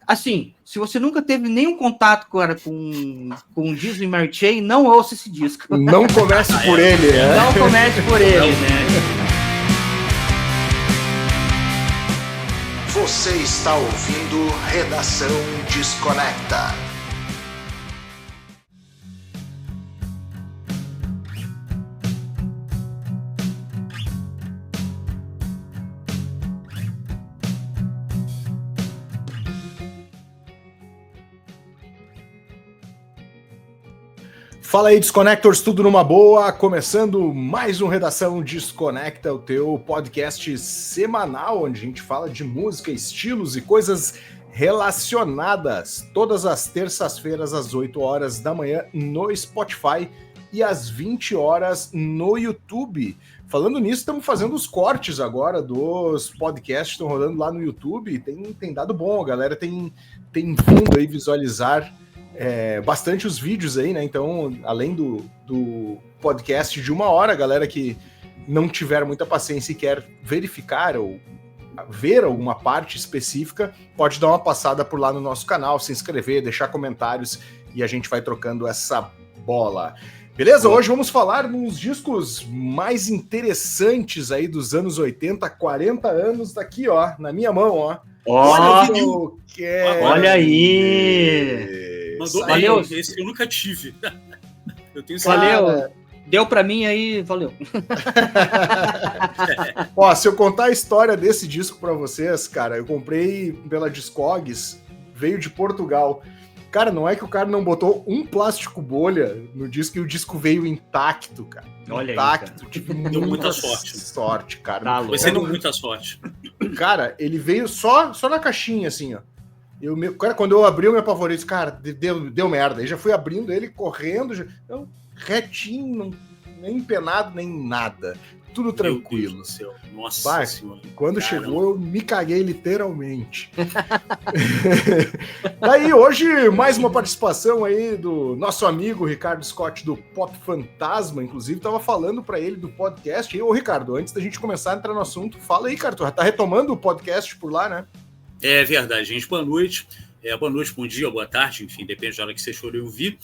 Assim, se você nunca teve nenhum contato, cara, com o Disney Mary Chain, não ouça esse disco. Não comece por ele, né? Não comece por ele, né? Você está ouvindo Redação Desconecta. Fala aí, Desconectors, tudo numa boa? Começando mais um Redação Desconecta, o teu podcast semanal, onde a gente fala de música, estilos e coisas relacionadas. Todas as terças-feiras, às 8 horas da manhã, no Spotify e às 20 horas no YouTube. Falando nisso, estamos fazendo os cortes agora dos podcasts que estão rodando lá no YouTube. Tem dado bom, a galera tem vindo aí visualizar bastante os vídeos aí, né? Então, além do podcast de 1 hora, a galera que não tiver muita paciência e quer verificar ou ver alguma parte específica, pode dar uma passada por lá no nosso canal, se inscrever, deixar comentários e a gente vai trocando essa bola. Beleza? Hoje vamos falar nos discos mais interessantes aí dos anos 80, 40 anos daqui, ó, na minha mão, ó. Olha aí! Mandou valeu. Bem, esse eu nunca tive. Eu tenho valeu. Deu pra mim aí, valeu. Ó, se eu contar a história desse disco pra vocês, cara, eu comprei pela Discogs, veio de Portugal. Cara, não é que o cara não botou um plástico bolha no disco e o disco veio intacto, cara. Olha intacto. Aí, tive muita sorte, cara. Tá você deu muita sorte. Cara, ele veio só na caixinha, assim, ó. Cara, quando eu abri, eu me apavorei. Disse, cara, deu merda. Aí já fui abrindo ele, correndo, retinho, nem empenado, nem nada. Tudo tranquilo. Nossa Senhora. Quando chegou, eu me caguei literalmente. Daí, hoje, mais uma participação aí do nosso amigo Ricardo Scott, do Pop Fantasma. Inclusive, tava falando para ele do podcast. E, ô, Ricardo, antes da gente começar a entrar no assunto, fala aí, cara, tu tá retomando o podcast por lá, né? É verdade, gente. Boa noite. Boa noite, bom dia, boa tarde, enfim, depende da hora que vocês forem ouvir.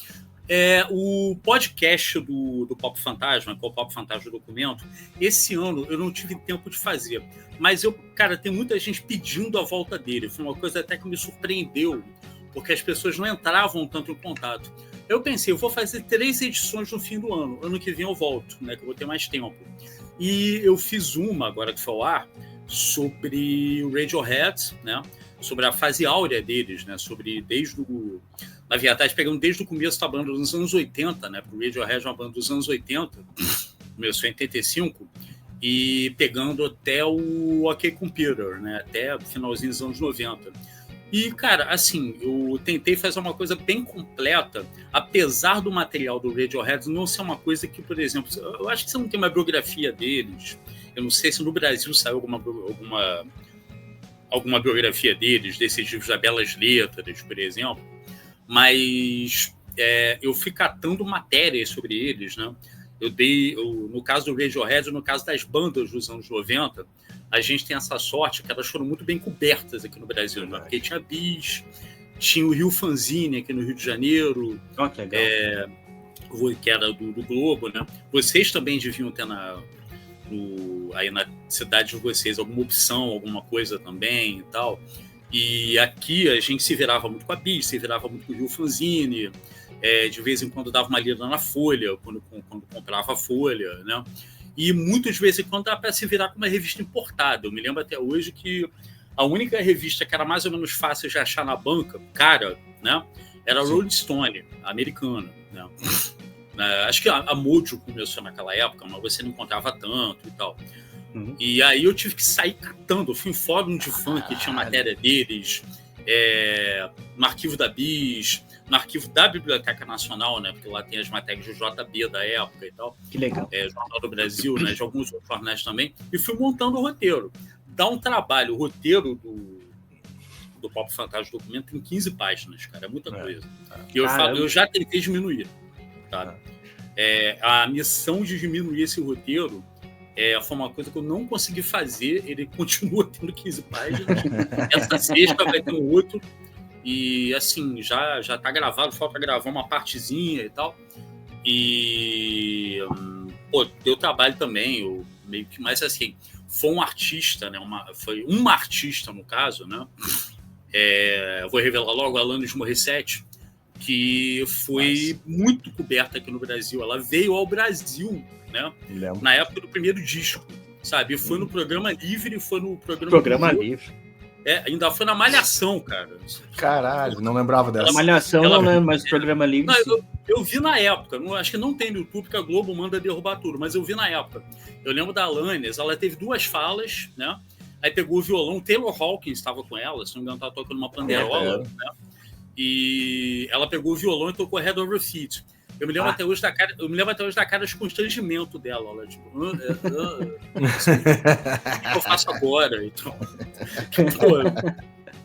O podcast do Pop Fantasma, que é o Pop Fantasma Documento, esse ano eu não tive tempo de fazer. Mas tem muita gente pedindo a volta dele. Foi uma coisa até que me surpreendeu, porque as pessoas não entravam tanto em contato. Eu pensei, eu vou fazer 3 edições no fim do ano. Ano que vem eu volto, né, que eu vou ter mais tempo. E eu fiz uma, agora que foi ao ar, sobre o Radiohead, né? Sobre a fase áurea deles, né? Na verdade, pegando desde o começo da banda dos anos 80, né? Porque o Radiohead é uma banda dos anos 80, começou em 85, e pegando até o OK Computer, né? Até o finalzinho dos anos 90. E, cara, assim, eu tentei fazer uma coisa bem completa, apesar do material do Radiohead não ser uma coisa que, por exemplo, eu acho que você não tem uma biografia deles. Eu não sei se no Brasil saiu alguma biografia deles, desses livros da Belas Letras, por exemplo, mas eu fui catando matérias sobre eles, né? No caso do Radiohead, no caso das bandas dos anos 90, a gente tem essa sorte que elas foram muito bem cobertas aqui no Brasil, né? Porque tinha Bis, tinha o Rio Fanzine aqui no Rio de Janeiro, que legal. Que era do Globo, né? Vocês também deviam ter aí na cidade de vocês alguma opção, alguma coisa também e tal. E aqui a gente se virava muito com a Bis, se virava muito com o Rio Fanzine, de vez em quando dava uma lida na Folha, quando comprava a Folha, né? E muitas vezes em quando dava para se virar com uma revista importada. Eu me lembro até hoje que a única revista que era mais ou menos fácil de achar na banca, cara, né? Era a Rolling Stone, a americana, né? Acho que a Mojo começou naquela época, mas você não encontrava tanto e tal. Uhum. E aí eu tive que sair catando. Eu fui em fórum de fã que tinha matéria deles, no arquivo da Bis, no arquivo da Biblioteca Nacional, né? Porque lá tem as matérias do JB da época e tal. Que legal. Jornal do Brasil, né? De alguns outros jornais também. E fui montando o roteiro. Dá um trabalho. O roteiro do Pop Fantasma Documento tem 15 páginas, cara. É muita coisa. E eu já tentei diminuir, tá? A missão de diminuir esse roteiro Foi uma coisa que eu não consegui fazer. Ele continua tendo 15 páginas. Essa sexta vai ter um outro. E, assim, já tá gravado. Falta gravar uma partezinha e tal. E, pô, deu trabalho também. Meio que, mas, assim, foi um artista, né? Foi uma artista, no caso, né? Vou revelar logo, Alanis Morissette, que foi muito coberta aqui no Brasil. Ela veio ao Brasil, né? Na época do primeiro disco, sabe? Foi no Programa Livre, foi no Programa Livre. Ainda foi na Malhação, cara. Caralho, não lembrava dessa. Na Malhação não lembro, mas Programa Livre. Não, eu vi na época, acho que não tem no YouTube, porque a Globo manda derrubar tudo, mas eu vi na época. Eu lembro da Alanis, ela teve 2 falas, né? Aí pegou o violão, o Taylor Hawkins estava com ela, se não me engano, estava tocando uma panderola, né? E ela pegou o violão e tocou Head Over Feet. Eu me lembro até hoje da cara de constrangimento dela. Ela, tipo, o que eu faço agora? Então, pô,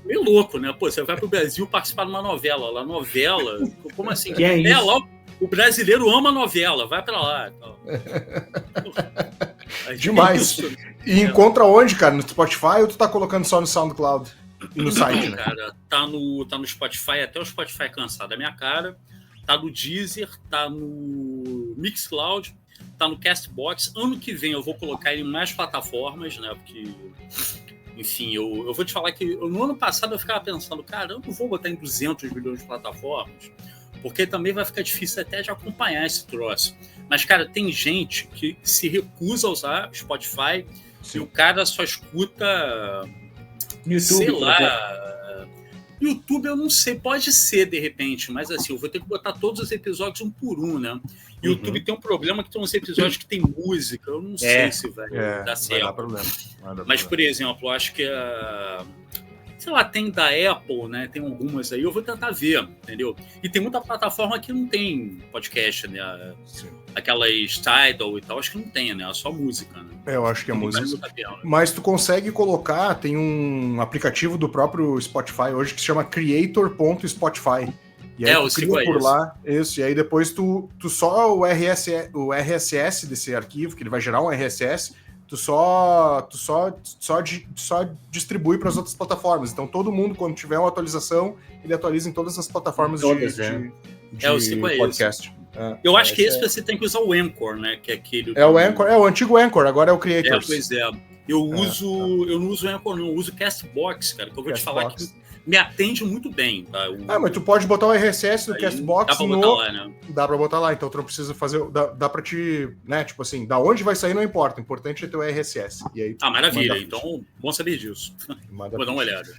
meio louco, né? Pô, você vai pro Brasil participar de uma novela. Lá, novela? Como assim? Que é isso? Lá, o brasileiro ama novela, vai pra lá. Então. Demais. E encontra onde, cara? No Spotify ou tu tá colocando só no SoundCloud? E no site, né? Cara, tá no Spotify, até o Spotify cansado da minha cara. Tá no Deezer, tá no Mixcloud, tá no Castbox. Ano que vem eu vou colocar ele em mais plataformas, né? Porque, enfim, eu vou te falar que no ano passado eu ficava pensando, cara, eu não vou botar em 200 milhões de plataformas, porque também vai ficar difícil até de acompanhar esse troço. Mas, cara, tem gente que se recusa a usar Spotify. Sim. E o cara só escuta, YouTube, sei lá... YouTube eu não sei, pode ser de repente, mas assim, eu vou ter que botar todos os episódios um por um, né? YouTube tem um problema que tem uns episódios que tem música, eu não sei se vai dar certo. Vai dar problema. Mas, por exemplo, eu acho que sei lá, tem da Apple, né? Tem algumas aí, eu vou tentar ver, entendeu? E tem muita plataforma que não tem podcast, né? Sim. Aquelas Tidal e tal, acho que não tem, né? É só música, né? Eu acho que é música. Mas tu consegue colocar, tem um aplicativo do próprio Spotify hoje que se chama Creator.Spotify. E aí tu cria por lá, isso, e aí depois tu só o RSS desse arquivo, que ele vai gerar um RSS, tu só distribui para as outras plataformas. Então todo mundo, quando tiver uma atualização, ele atualiza em todas as plataformas de podcast. Eu acho que esse você tem que usar o Anchor, né? Que é aquele. O Anchor, o antigo Anchor, agora é o Creator. Pois é. Eu não uso o Anchor, não, eu uso o Castbox, cara, que eu vou te falar que me atende muito bem, tá? Mas tu pode botar o RSS do Castbox dá pra botar lá, né? Dá pra botar lá, então tu não precisa fazer... Dá pra te... né, tipo assim, da onde vai sair não importa, o importante é ter o RSS. E aí, maravilha, então bom saber disso. Vou dar uma olhada.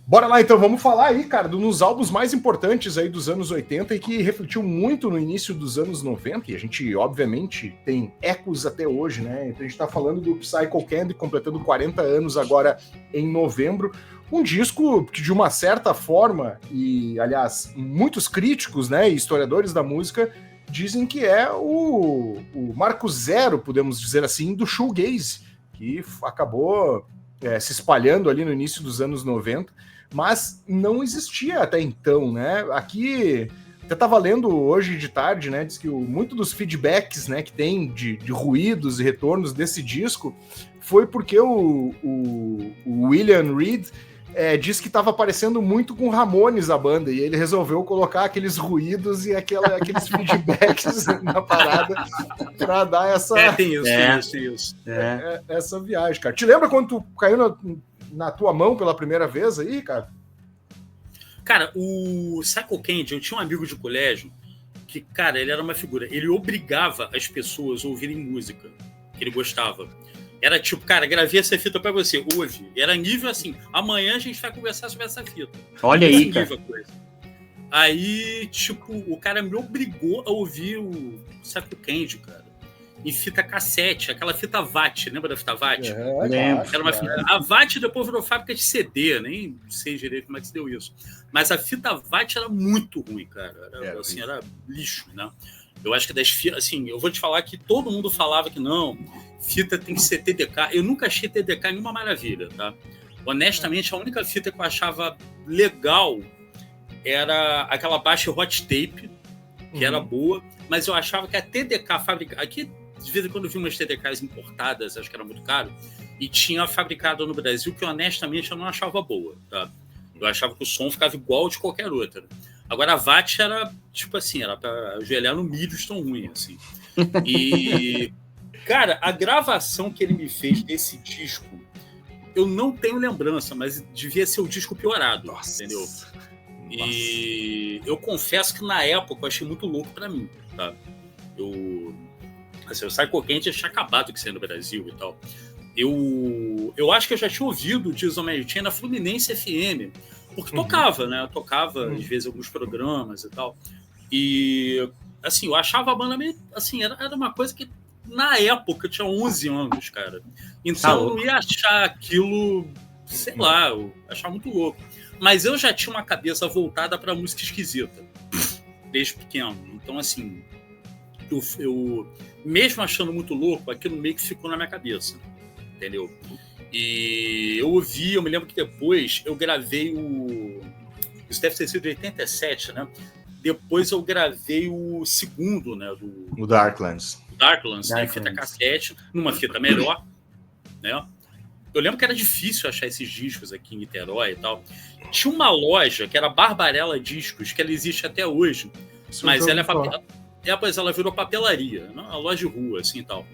Bora lá, então, vamos falar aí, cara, dos álbuns mais importantes aí dos anos 80 e que refletiu muito no início dos anos 90, e a gente, obviamente, tem ecos até hoje, né? Então a gente tá falando do Psycho Candy, completando 40 anos agora em novembro. Um disco que, de uma certa forma, e, aliás, muitos críticos, né, e historiadores da música, dizem que é o marco zero, podemos dizer assim, do shoegaze, que acabou se espalhando ali no início dos anos 90, mas não existia até então, né? Aqui, até estava lendo hoje de tarde, né, diz que muito dos feedbacks, né, que tem de ruídos e retornos desse disco foi porque o William Reed disse que estava parecendo muito com Ramones a banda, e ele resolveu colocar aqueles ruídos e aqueles feedbacks na parada para dar essa... Tem isso. Essa viagem, cara. Te lembra quando tu caiu na tua mão pela primeira vez aí, cara? Cara, o Psycho Candy, eu tinha um amigo de colégio que, cara, ele era uma figura. Ele obrigava as pessoas a ouvirem música que ele gostava. Era tipo, cara, gravei essa fita pra você, ouve. Era nível assim, amanhã a gente vai conversar sobre essa fita. Olha aí, cara. Aí, tipo, o cara me obrigou a ouvir o Psycho Candy, cara. Em fita cassete, aquela fita VAT, lembra da fita VAT? Lembro. Era uma fita... A VAT depois virou fábrica de CD, nem sei direito como é que se deu isso. Mas a fita VAT era muito ruim, cara. Era lixo, né? Eu acho que das fitas, assim, eu vou te falar que todo mundo falava que não, fita tem que ser TDK. Eu nunca achei TDK nenhuma maravilha, tá? Honestamente, a única fita que eu achava legal era aquela baixa Hot Tape, que era boa, mas eu achava que a TDK fabricada... Aqui de vez em quando eu vi umas TDKs importadas, acho que era muito caro, e tinha fabricado no Brasil, que honestamente eu não achava boa, tá? Eu achava que o som ficava igual de qualquer outra. Agora a VAT era, tipo assim, era pra ajoelhar no milho tão ruim, assim. E, cara, a gravação que ele me fez desse disco, eu não tenho lembrança, mas devia ser o disco piorado, entendeu? E eu confesso que na época eu achei muito louco pra mim, tá? Eu Psycho Candy tinha acabado de ser no Brasil e tal. Eu acho que eu já tinha ouvido o Jesus Mary Chain na Fluminense FM, porque tocava, né? Tocava, às vezes, alguns programas e tal. E, assim, eu achava a banda meio... Assim, era uma coisa que, na época, eu tinha 11 anos, cara. Então, eu não ia achar aquilo... Sei lá, eu achava muito louco. Mas eu já tinha uma cabeça voltada pra música esquisita, desde pequeno. Então, assim, eu mesmo achando muito louco, aquilo meio que ficou na minha cabeça, entendeu? E eu ouvi, eu me lembro que depois eu gravei isso deve ter sido de 87, né? Depois eu gravei o segundo, né? O Darklands, em fita cassete, numa fita melhor, né? Eu lembro que era difícil achar esses discos aqui em Niterói e tal. Tinha uma loja que era Barbarella Discos, que ela existe até hoje, mas ela virou papelaria, né? Uma loja de rua, assim e tal.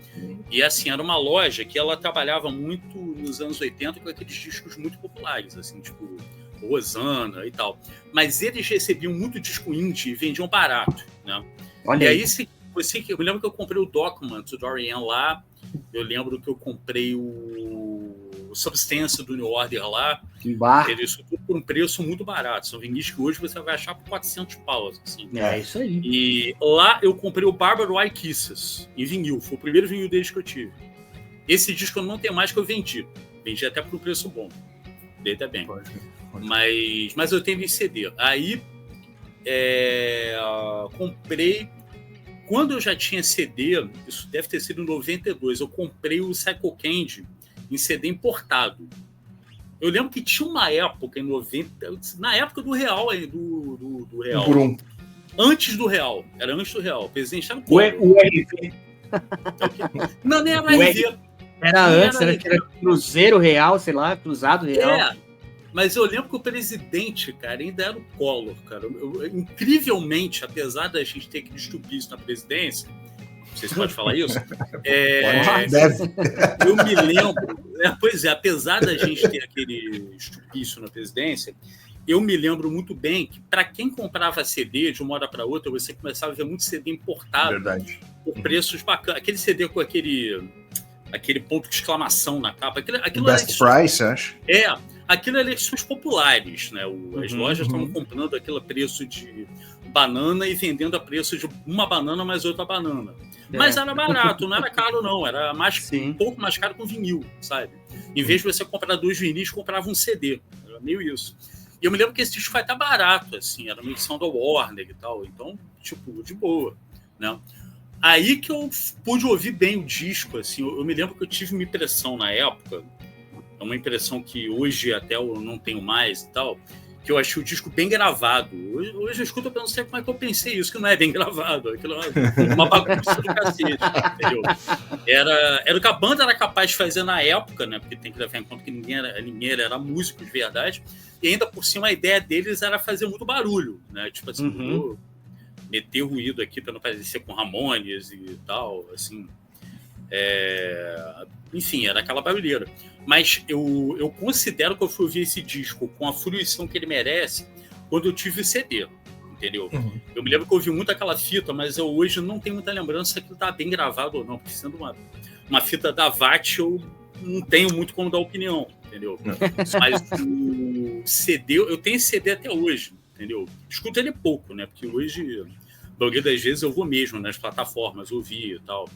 E assim, era uma loja que ela trabalhava muito nos anos 80 com aqueles discos muito populares, assim, tipo Rosana e tal. Mas eles recebiam muito disco indie e vendiam barato, né? Olha e aí, eu me lembro que eu comprei o Document do Dorian lá, eu lembro que eu comprei o Substance do New Order lá, isso tudo por um preço muito barato. São vinis que hoje você vai achar por 400 paus. Assim. É isso aí. E lá eu comprei o Barbara White Kisses em vinil. Foi o primeiro vinil deles que eu tive. Esse disco eu não tenho mais, que eu vendi. Vendi até por um preço bom. Dei até bem. Mas eu tenho em CD. Aí comprei. Quando eu já tinha CD, isso deve ter sido em 92, eu comprei o Psycho Candy em CD importado. Eu lembro que tinha uma época, em 90, na época do Real, do Real. Por um. Antes do Real. Era antes do Real. O presidente estava o RV. Não, nem era RV. Era antes, era Cruzeiro Real, sei lá, Cruzado Real. Mas eu lembro que o presidente, cara, ainda era o Collor, cara. Incrivelmente, apesar da gente ter que distribuir isso na presidência, não sei se pode falar isso, deve. Eu me lembro, apesar da gente ter aquele estupício na presidência, eu me lembro muito bem que, para quem comprava CD de uma hora para outra, você começava a ver muito CD importado. Verdade. Por preços bacanas. Aquele CD com aquele ponto de exclamação na capa. Aquilo Best Price, acho. Aquilo é eleições populares, né? As lojas estavam comprando aquele preço de banana e vendendo a preço de uma banana mais outra banana. Mas era barato, não era caro, não. Era um pouco mais caro que um vinil, sabe? Em vez de você comprar 2 vinis, comprava um CD. Era meio isso. E eu me lembro que esse disco vai estar barato, assim. Era uma edição da Warner e tal. Então, tipo, de boa, né? Aí que eu pude ouvir bem o disco, assim. Eu me lembro que eu tive uma impressão na época, é uma impressão que hoje até eu não tenho mais e tal, que eu achei o disco bem gravado. Hoje eu escuto, eu não sei como é que eu pensei isso, que não é bem gravado. Aquilo é uma bagunça do cacete, entendeu? Era o que a banda era capaz de fazer na época, né? Porque tem que levar em conta que ninguém era músico de verdade. E ainda por cima a ideia deles era fazer muito barulho, né? Tipo assim, vou meter ruído aqui para não parecer com Ramones e tal, assim. Enfim, era aquela barulheira. Mas eu considero que eu fui ouvir esse disco com a fruição que ele merece quando eu tive o CD, entendeu? Eu me lembro que eu ouvi muito aquela fita, mas eu hoje não tenho muita lembrança se aquilo tá bem gravado ou não, porque sendo uma fita da VAT, eu não tenho muito como dar opinião, entendeu? Mas o CD, eu tenho esse CD até hoje, entendeu? Escuto ele pouco, né? Porque hoje, a maioria das vezes, eu vou mesmo nas plataformas ouvir e tal.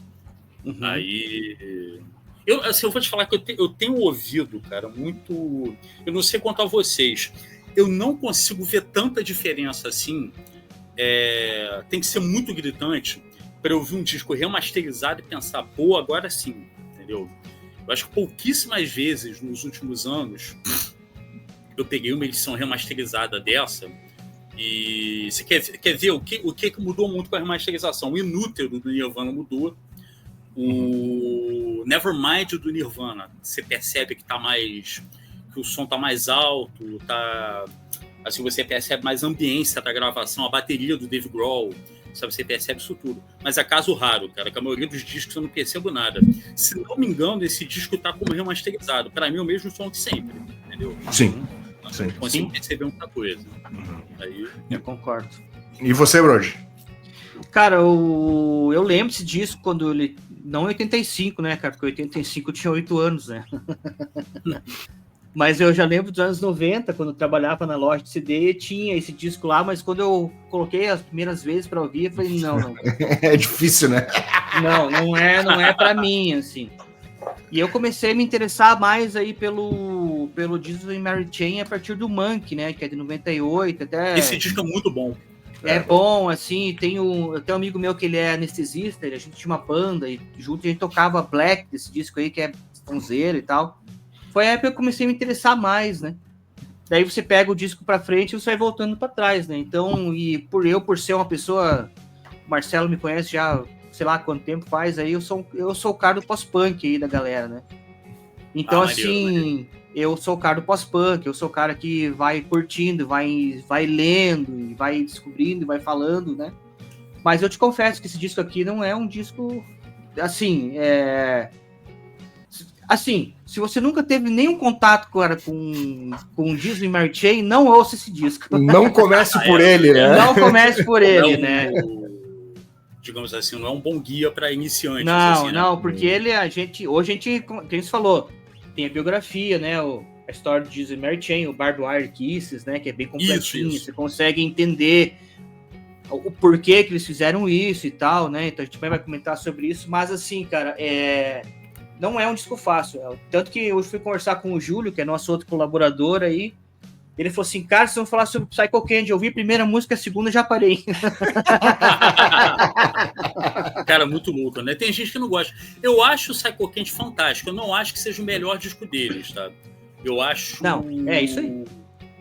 Aí... Eu vou te falar que eu tenho ouvido, cara, muito... Eu não sei quanto a vocês. Eu não consigo ver tanta diferença assim. Tem que ser muito gritante para eu ouvir um disco remasterizado e pensar, pô, agora sim, entendeu? Eu acho que pouquíssimas vezes nos últimos anos eu peguei uma edição remasterizada dessa e você quer ver o que mudou muito com a remasterização? O Inútero do Nirvana mudou. O Nevermind do Nirvana, você percebe que que o som tá mais alto, assim, você percebe mais a ambiência da gravação, a bateria do Dave Grohl, sabe, você percebe isso tudo. Mas é caso raro, cara, que a maioria dos discos eu não percebo nada. Se não me engano, esse disco tá como remasterizado. Para mim é o mesmo som de sempre, entendeu? Sim. Não consigo perceber muita coisa. Aí... Eu concordo. E você, Brody? Cara, eu lembro desse disco quando ele... Não em 85, né, cara? Porque em 85 eu tinha 8 anos, né? Mas eu já lembro dos anos 90, quando eu trabalhava na loja de CD, tinha esse disco lá, mas quando eu coloquei as primeiras vezes para ouvir, eu falei, não. É difícil, né? Não é para mim, assim. E eu comecei a me interessar mais aí pelo Jesus and Mary Chain a partir do Monk, né, que é de 98, até... Esse disco é muito bom. É bom, assim, eu tenho um amigo meu que ele é anestesista, a gente tinha uma banda, e junto a gente tocava Black, desse disco aí, que é sonzeiro e tal. Foi a época que eu comecei a me interessar mais, né? Daí você pega o disco pra frente e você vai voltando pra trás, né? Então, e por ser uma pessoa... O Marcelo me conhece já, sei lá quanto tempo faz, aí eu sou o cara do pós-punk aí da galera, né? Então, maneiro. Eu sou o cara do pós-punk, eu sou o cara que vai curtindo, vai lendo, e vai descobrindo, e vai falando, né? Mas eu te confesso que esse disco aqui não é um disco, assim, Assim, se você nunca teve nenhum contato, cara, com Jesus and Mary Chain, não ouça esse disco. Não comece por ele, né? Não comece por ele, né? Digamos assim, não é um bom guia para iniciantes. Não, assim, não, né? porque hoje a gente, como você falou, tem a biografia, né? A história de Jesus and Mary Chain, o Barbed Wire Kisses, né? Que é bem completinho, isso. Você consegue entender o porquê que eles fizeram isso e tal, né? Então a gente também vai comentar sobre isso, mas assim, cara, não é um disco fácil. Tanto que eu fui conversar com o Júlio, que é nosso outro colaborador aí, ele falou assim, cara, vocês vão falar sobre Psycho Candy, eu ouvi a primeira música, a segunda já parei. Cara, muito louco, né? Tem gente que não gosta. Eu acho o Psycho Candy fantástico, eu não acho que seja o melhor disco deles, tá? Eu acho... Não, é isso aí.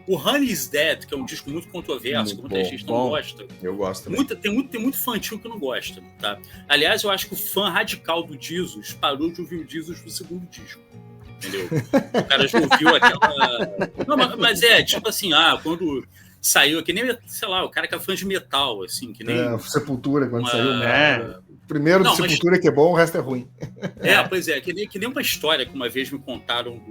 O Honey's Dead, que é um disco muito controverso, que muita gente não gosta. Eu gosto também. Tem muito fã antigo que não gosta, tá? Aliás, eu acho que o fã radical do Jesus parou de ouvir o Jesus no segundo disco. Entendeu? O cara já ouviu aquela... Não, mas tipo assim, quando saiu, que nem, sei lá, o cara que é fã de metal, assim, que nem... Sepultura, quando saiu, né? Primeiro do Sepultura que é bom, o resto é ruim. Pois é, que nem uma história que uma vez me contaram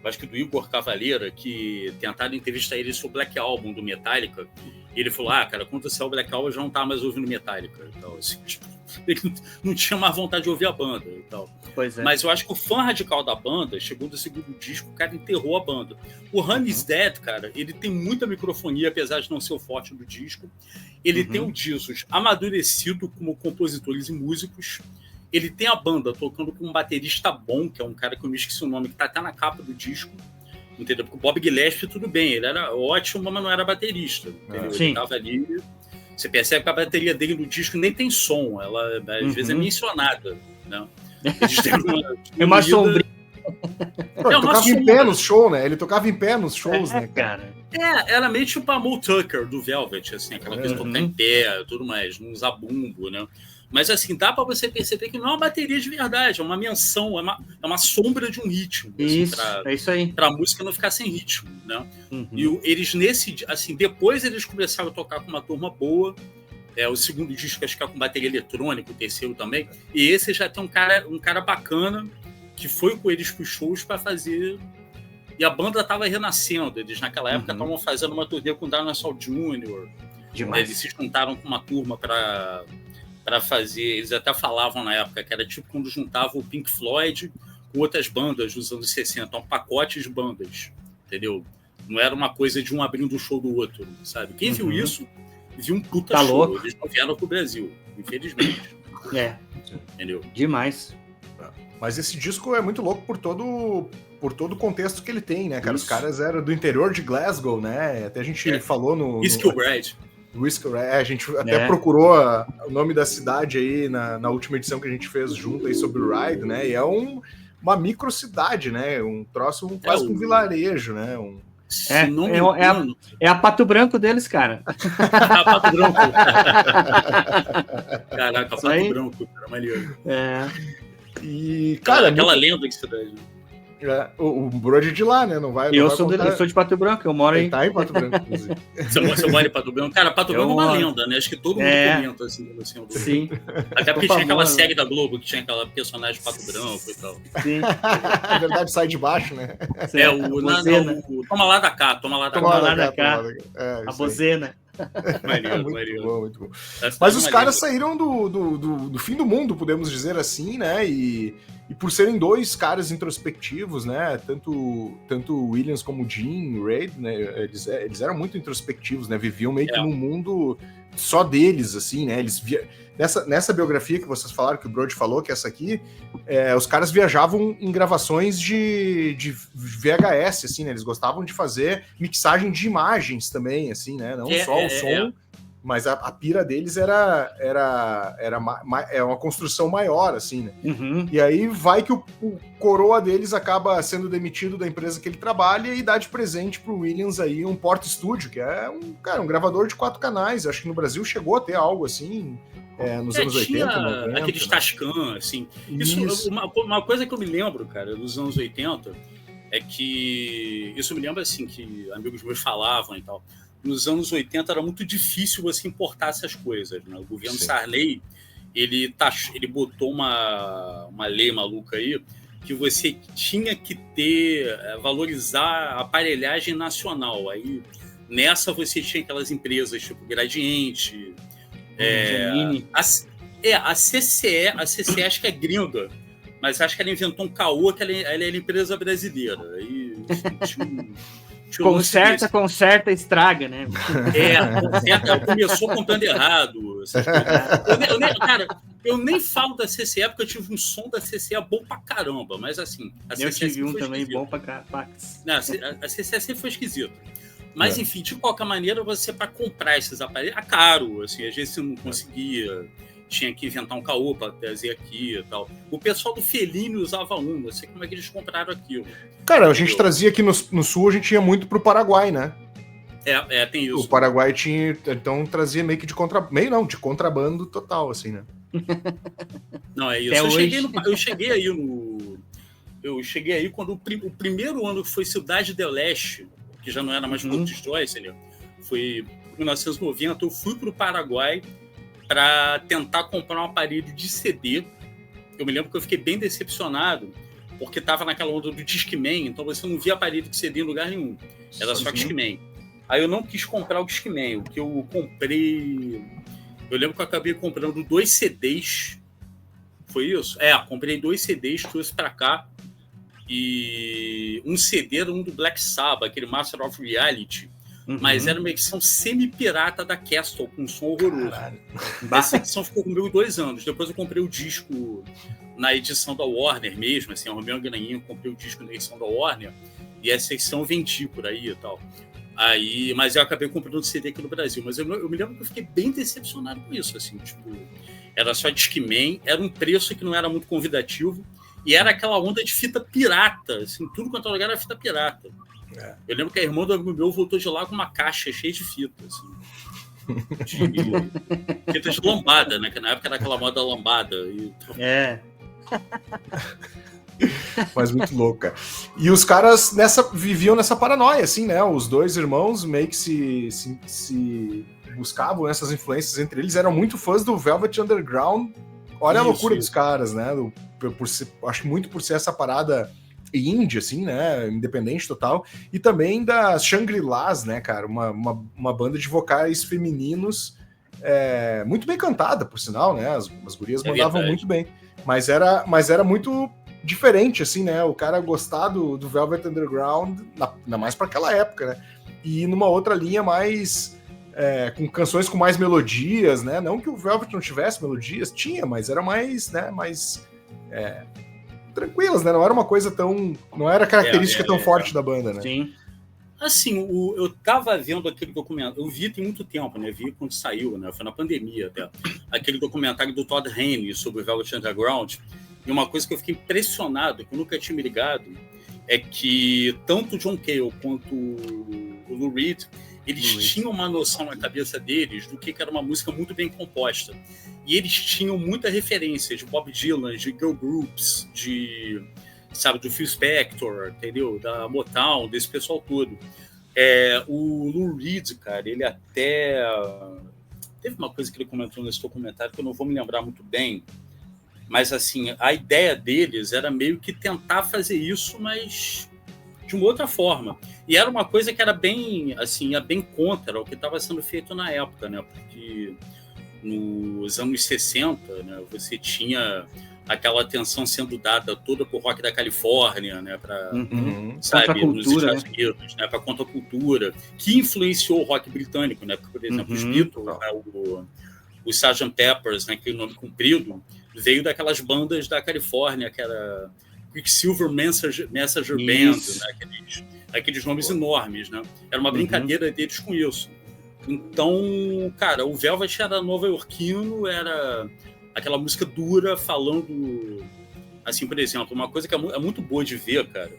acho que do Igor Cavaleira, que tentaram entrevistar ele sobre o Black Album do Metallica, e ele falou, cara, quando saiu o Black Album, eu já não tava mais ouvindo Metallica. Então, assim, tipo, ele não tinha mais vontade de ouvir a banda e tal. Pois é. Mas eu acho que o fã radical da banda, chegou no segundo disco, o cara enterrou a banda. O Honey's Dead, cara, ele tem muita microfonia, apesar de não ser o forte do disco. Ele tem o Jesus amadurecido como compositores e músicos. Ele tem a banda tocando com um baterista bom, que é um cara que eu me esqueci o nome, que tá até na capa do disco, entendeu? Porque o Bob Gillespie, tudo bem, ele era ótimo, mas não era baterista, entendeu? Sim. Ele tava ali, você percebe que a bateria dele no disco nem tem som, ela às vezes é mencionada, né? Eles têm uma sombrinha. Ele tocava em pé nos shows, né? Ele tocava em pé nos shows, né, cara? Era meio tipo a Mo Tucker do Velvet, assim, aquela coisa de tocar em pé, tudo mais, não usar bumbo, né? Mas assim, dá para você perceber que não é uma bateria de verdade, é uma menção, é uma sombra de um ritmo. Isso, assim, é isso aí. Pra música não ficar sem ritmo, né? E eles depois eles começaram a tocar com uma turma boa. O segundo disco acho que é com bateria eletrônica, o terceiro também. E esse já tem um cara bacana que foi com eles pros shows para fazer. E a banda tava renascendo. Eles naquela época estavam fazendo uma turnê com o Dinosaur Jr. Demais. Eles se juntaram com uma turma para fazer. Eles até falavam na época que era tipo quando juntavam o Pink Floyd com outras bandas dos anos 60, um pacote de bandas, entendeu? Não era uma coisa de um abrindo o show do outro, sabe? Quem viu isso, viu um puta show. Louco. Eles não vieram pro Brasil, infelizmente. Entendeu? Demais. Mas esse disco é muito louco por todo o contexto que ele tem, né, cara? Os caras eram do interior de Glasgow, né? Até a gente falou no... Skillbride. A gente até procurou o nome da cidade aí na última edição que a gente fez junto aí sobre o Ride, né? E é uma microcidade, né? Um troço quase um vilarejo, né? Se não me engano... É a Pato Branco deles, cara. A Pato Branco. Caraca, Pato Branco, cara, maneiro. E, cara... Aquela lenda que cidade, né? O Brody de lá, né? Não vai. Eu sou de Pato Branco, eu moro aí. Tá em Pato Branco, inclusive. Você mora em Pato Branco? Cara, Pato Branco é uma lenda, né? Acho que todo mundo comenta assim. Sim. Até porque tinha aquela série da Globo que tinha aquela personagem Pato Branco e tal. Sim. Na verdade, sai de baixo, né? O Toma lá da cá. A bozena. Muito bom. Mas os caras saíram do fim do mundo, podemos dizer assim, né? E por serem dois caras introspectivos, né? Tanto o Williams como o Gene Reid, né? Eles eram muito introspectivos, né? Viviam meio que num mundo só deles, assim, né? Eles nessa biografia que vocês falaram, que o Brody falou, que essa aqui, os caras viajavam em gravações de VHS, assim, né? Eles gostavam de fazer mixagem de imagens também, assim, né? Não só o som, mas a pira deles era uma construção maior, assim, né? Uhum. E aí vai que o coroa deles acaba sendo demitido da empresa que ele trabalha e dá de presente pro Williams aí um Porta Studio, que é um gravador de 4 canais. Acho que no Brasil chegou a ter algo assim nos anos 80, 90. Aqueles Tascam, assim. Isso. Uma coisa que eu me lembro, cara, dos anos 80, é que... Isso me lembra, assim, que amigos meus falavam e tal. Nos anos 80 era muito difícil você importar essas coisas, né? O governo Sarney, ele botou uma lei maluca aí que você tinha que valorizar a aparelhagem nacional. Aí, nessa você tinha aquelas empresas tipo Gradiente, a CCE acho que é gringa, mas acho que ela inventou um caô que ela é empresa brasileira. Aí, Conserta, estraga, né? Começou comprando errado. Eu nem falo da CCE porque eu tive um som da CCE bom pra caramba, mas assim... Eu tive um também bom pra caramba. A CCE sempre foi esquisita. Mas enfim, de qualquer maneira, você para comprar esses aparelhos, é caro, assim, às vezes você não conseguia... Tinha que inventar um caô para trazer aqui e tal. O pessoal do Fellini usava um, não sei como é que eles compraram aquilo. Cara, a gente trazia aqui no Sul, a gente ia muito pro Paraguai, né? Tem isso. O Paraguai tinha, então trazia meio que de contrabando total, assim, né? Não, é isso. Eu cheguei aí quando o primeiro ano que foi Cidade del Leste, que já não era mais Porto de Joyce, né? Foi em 1990, eu fui pro Paraguai para tentar comprar um aparelho de CD. Eu me lembro que eu fiquei bem decepcionado, porque estava naquela onda do Discman, então você não via aparelho de CD em lugar nenhum. Era só Discman. Aí eu não quis comprar o Discman. O que eu comprei... Eu lembro que eu acabei comprando 2 CDs. Foi isso? Comprei 2 CDs, trouxe para cá. E um CD era um do Black Sabbath, aquele Master of Reality. Mas era uma edição semi-pirata da Castle, com um som horroroso. Caralho. Essa edição ficou comigo 2 anos. Depois eu comprei o disco na edição da Warner mesmo, assim, eu arrumei uma graninha, comprei o disco na edição da Warner, e essa edição eu vendi por aí e tal. Mas eu acabei comprando o CD aqui no Brasil. Mas eu me lembro que eu fiquei bem decepcionado com isso, assim, tipo, era só Discman, era um preço que não era muito convidativo, e era aquela onda de fita pirata, assim, tudo quanto lugar era fita pirata. Eu lembro que a irmã do amigo meu voltou de lá com uma caixa cheia de fita, assim. Fita de lambada, né? Que na época era aquela moda lambada. Mas muito louco, cara. E os caras viviam nessa paranoia, assim, né? Os 2 irmãos meio que se buscavam essas influências entre eles. Eram muito fãs do Velvet Underground. Olha a loucura dos caras, né? Acho muito por ser essa parada indie, assim, né? Independente total. E também das Shangri-Las, né, cara? Uma banda de vocais femininos muito bem cantada, por sinal, né? As gurias mandavam muito bem. Mas era muito diferente, assim, né? O cara gostar do Velvet Underground, ainda mais para aquela época, né? E numa outra linha mais... com canções com mais melodias, né? Não que o Velvet não tivesse melodias, tinha, mas era mais, né? Tranquilas, né? Não era uma coisa tão... Não era característica tão forte da banda, né? Sim. Assim, eu tava vendo aquele documentário, eu vi tem muito tempo, né? Vi quando saiu, né? Foi na pandemia até. Aquele documentário do Todd Haynes sobre o Velvet Underground. E uma coisa que eu fiquei impressionado, que eu nunca tinha me ligado, é que tanto o John Cale quanto o Lou Reed, eles tinham uma noção na cabeça deles do que era uma música muito bem composta. E eles tinham muita referência de Bob Dylan, de girl groups, do Phil Spector, entendeu? Da Motown, desse pessoal todo. O Lou Reed, cara, ele até... Teve uma coisa que ele comentou nesse documentário que eu não vou me lembrar muito bem, mas, assim, a ideia deles era meio que tentar fazer isso, mas de uma outra forma. E era uma coisa que era bem, assim, ia bem contra o que estava sendo feito na época, né? Porque nos anos 60, né, você tinha aquela atenção sendo dada toda por rock da Califórnia, né, para nos Estados Unidos, né, para contracultura, que influenciou o rock britânico, né? Porque, por exemplo, os Beatles, né, o Sgt. Peppers, né, aquele nome comprido, veio daquelas bandas da Califórnia, que era Quicksilver Messenger Band, né, aqueles nomes enormes, né? Era uma brincadeira deles com isso. Então, cara, o Velvet era nova-iorquino, era aquela música dura, falando... Assim, por exemplo, uma coisa que é muito boa de ver, cara,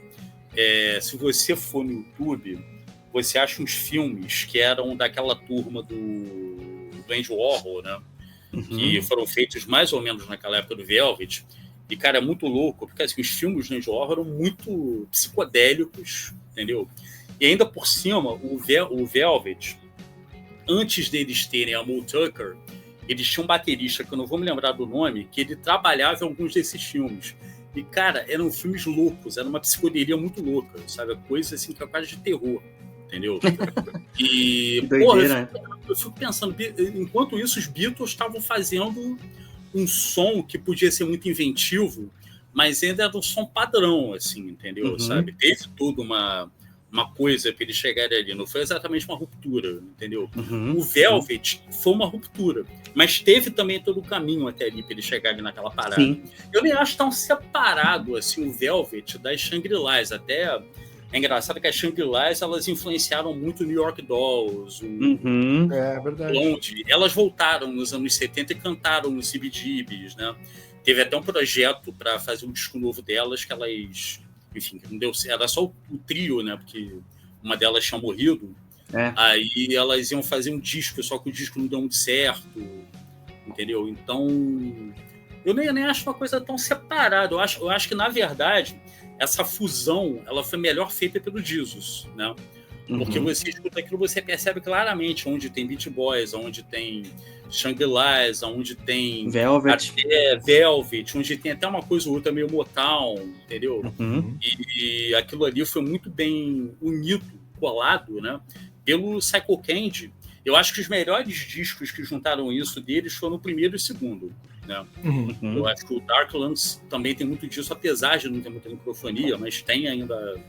se você for no YouTube, você acha uns filmes que eram daquela turma do Andy Warhol, né? Que foram feitos mais ou menos naquela época do Velvet. E, cara, é muito louco, porque assim, os filmes do Andy Warhol eram muito psicodélicos, entendeu? E ainda por cima, o Velvet, antes deles terem a Moe Tucker, eles tinham um baterista, que eu não vou me lembrar do nome, que ele trabalhava em alguns desses filmes. E, cara, eram filmes loucos, era uma psicodelia muito louca, sabe? Coisa assim que é quase de terror, entendeu? E, doideira, eu fico pensando, enquanto isso, os Beatles estavam fazendo um som que podia ser muito inventivo, mas ainda era um som padrão, assim, entendeu? Sabe? Teve toda uma coisa para eles chegarem ali, não foi exatamente uma ruptura, entendeu? O Velvet foi uma ruptura, mas teve também todo o caminho até ali para eles chegarem naquela parada. Sim. Eu nem acho tão separado assim o Velvet das Shangri-Las, até é engraçado que as Shangri-Las, elas influenciaram muito o New York Dolls, É verdade. Blonde. Elas voltaram nos anos 70 e cantaram no CBGBs, né? Teve até um projeto para fazer um disco novo delas, que elas... Enfim, não deu, era só o trio, né? Porque uma delas tinha morrido. Aí elas iam fazer um disco, só que o disco não deu muito certo, entendeu? Então, eu nem acho uma coisa tão separada. Eu acho que, na verdade, essa fusão ela foi melhor feita pelo Jesus, né? Porque você escuta aquilo, você percebe claramente onde tem Beach Boys, onde tem Shangri-Las, onde tem Velvet, onde tem até uma coisa ou outra meio Motown, entendeu? E aquilo ali foi muito bem unido, colado, né? Pelo Psycho Candy. Eu acho que os melhores discos que juntaram isso deles foram o primeiro e o segundo, né? Eu acho que o Darklands também tem muito disso, apesar de não ter muita microfonia, mas tem ainda...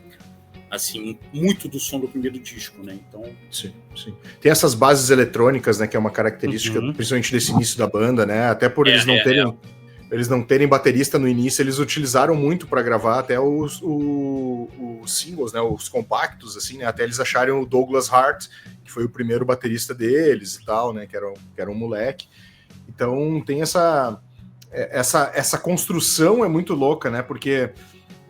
assim, muito do som do primeiro disco, né? Então... Sim. Tem essas bases eletrônicas, né? Que é uma característica, principalmente desse início da banda, né? Até por eles não terem baterista no início, eles utilizaram muito para gravar até os singles, né? Os compactos, assim, né? Até eles acharem o Douglas Hart, que foi o primeiro baterista deles e tal, né? Que era um moleque. Então tem essa construção é muito louca, né? Porque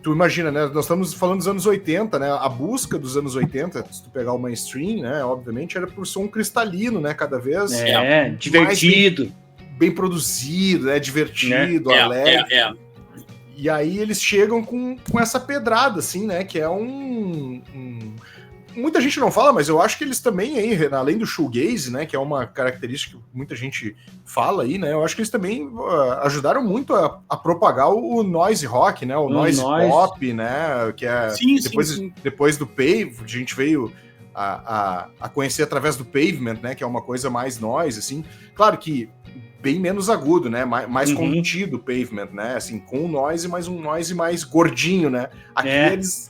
tu imagina, né? Nós estamos falando dos anos 80, né? A busca dos anos 80, se tu pegar o mainstream, né? Obviamente era por som cristalino, né? Cada vez divertido, bem produzido, né? Divertido, alegre. E aí eles chegam com essa pedrada, assim, né? Que é muita gente não fala, mas eu acho que eles também, além do shoegaze, né, que é uma característica que muita gente fala aí, né, eu acho que eles também ajudaram muito a propagar o noise rock, né, o noise pop, né, que é depois do Pave, a gente veio a conhecer através do Pavement, né, que é uma coisa mais noise, assim, claro que bem menos agudo, né, mais contido o Pavement, né, assim, com noise, mas um noise mais gordinho, né,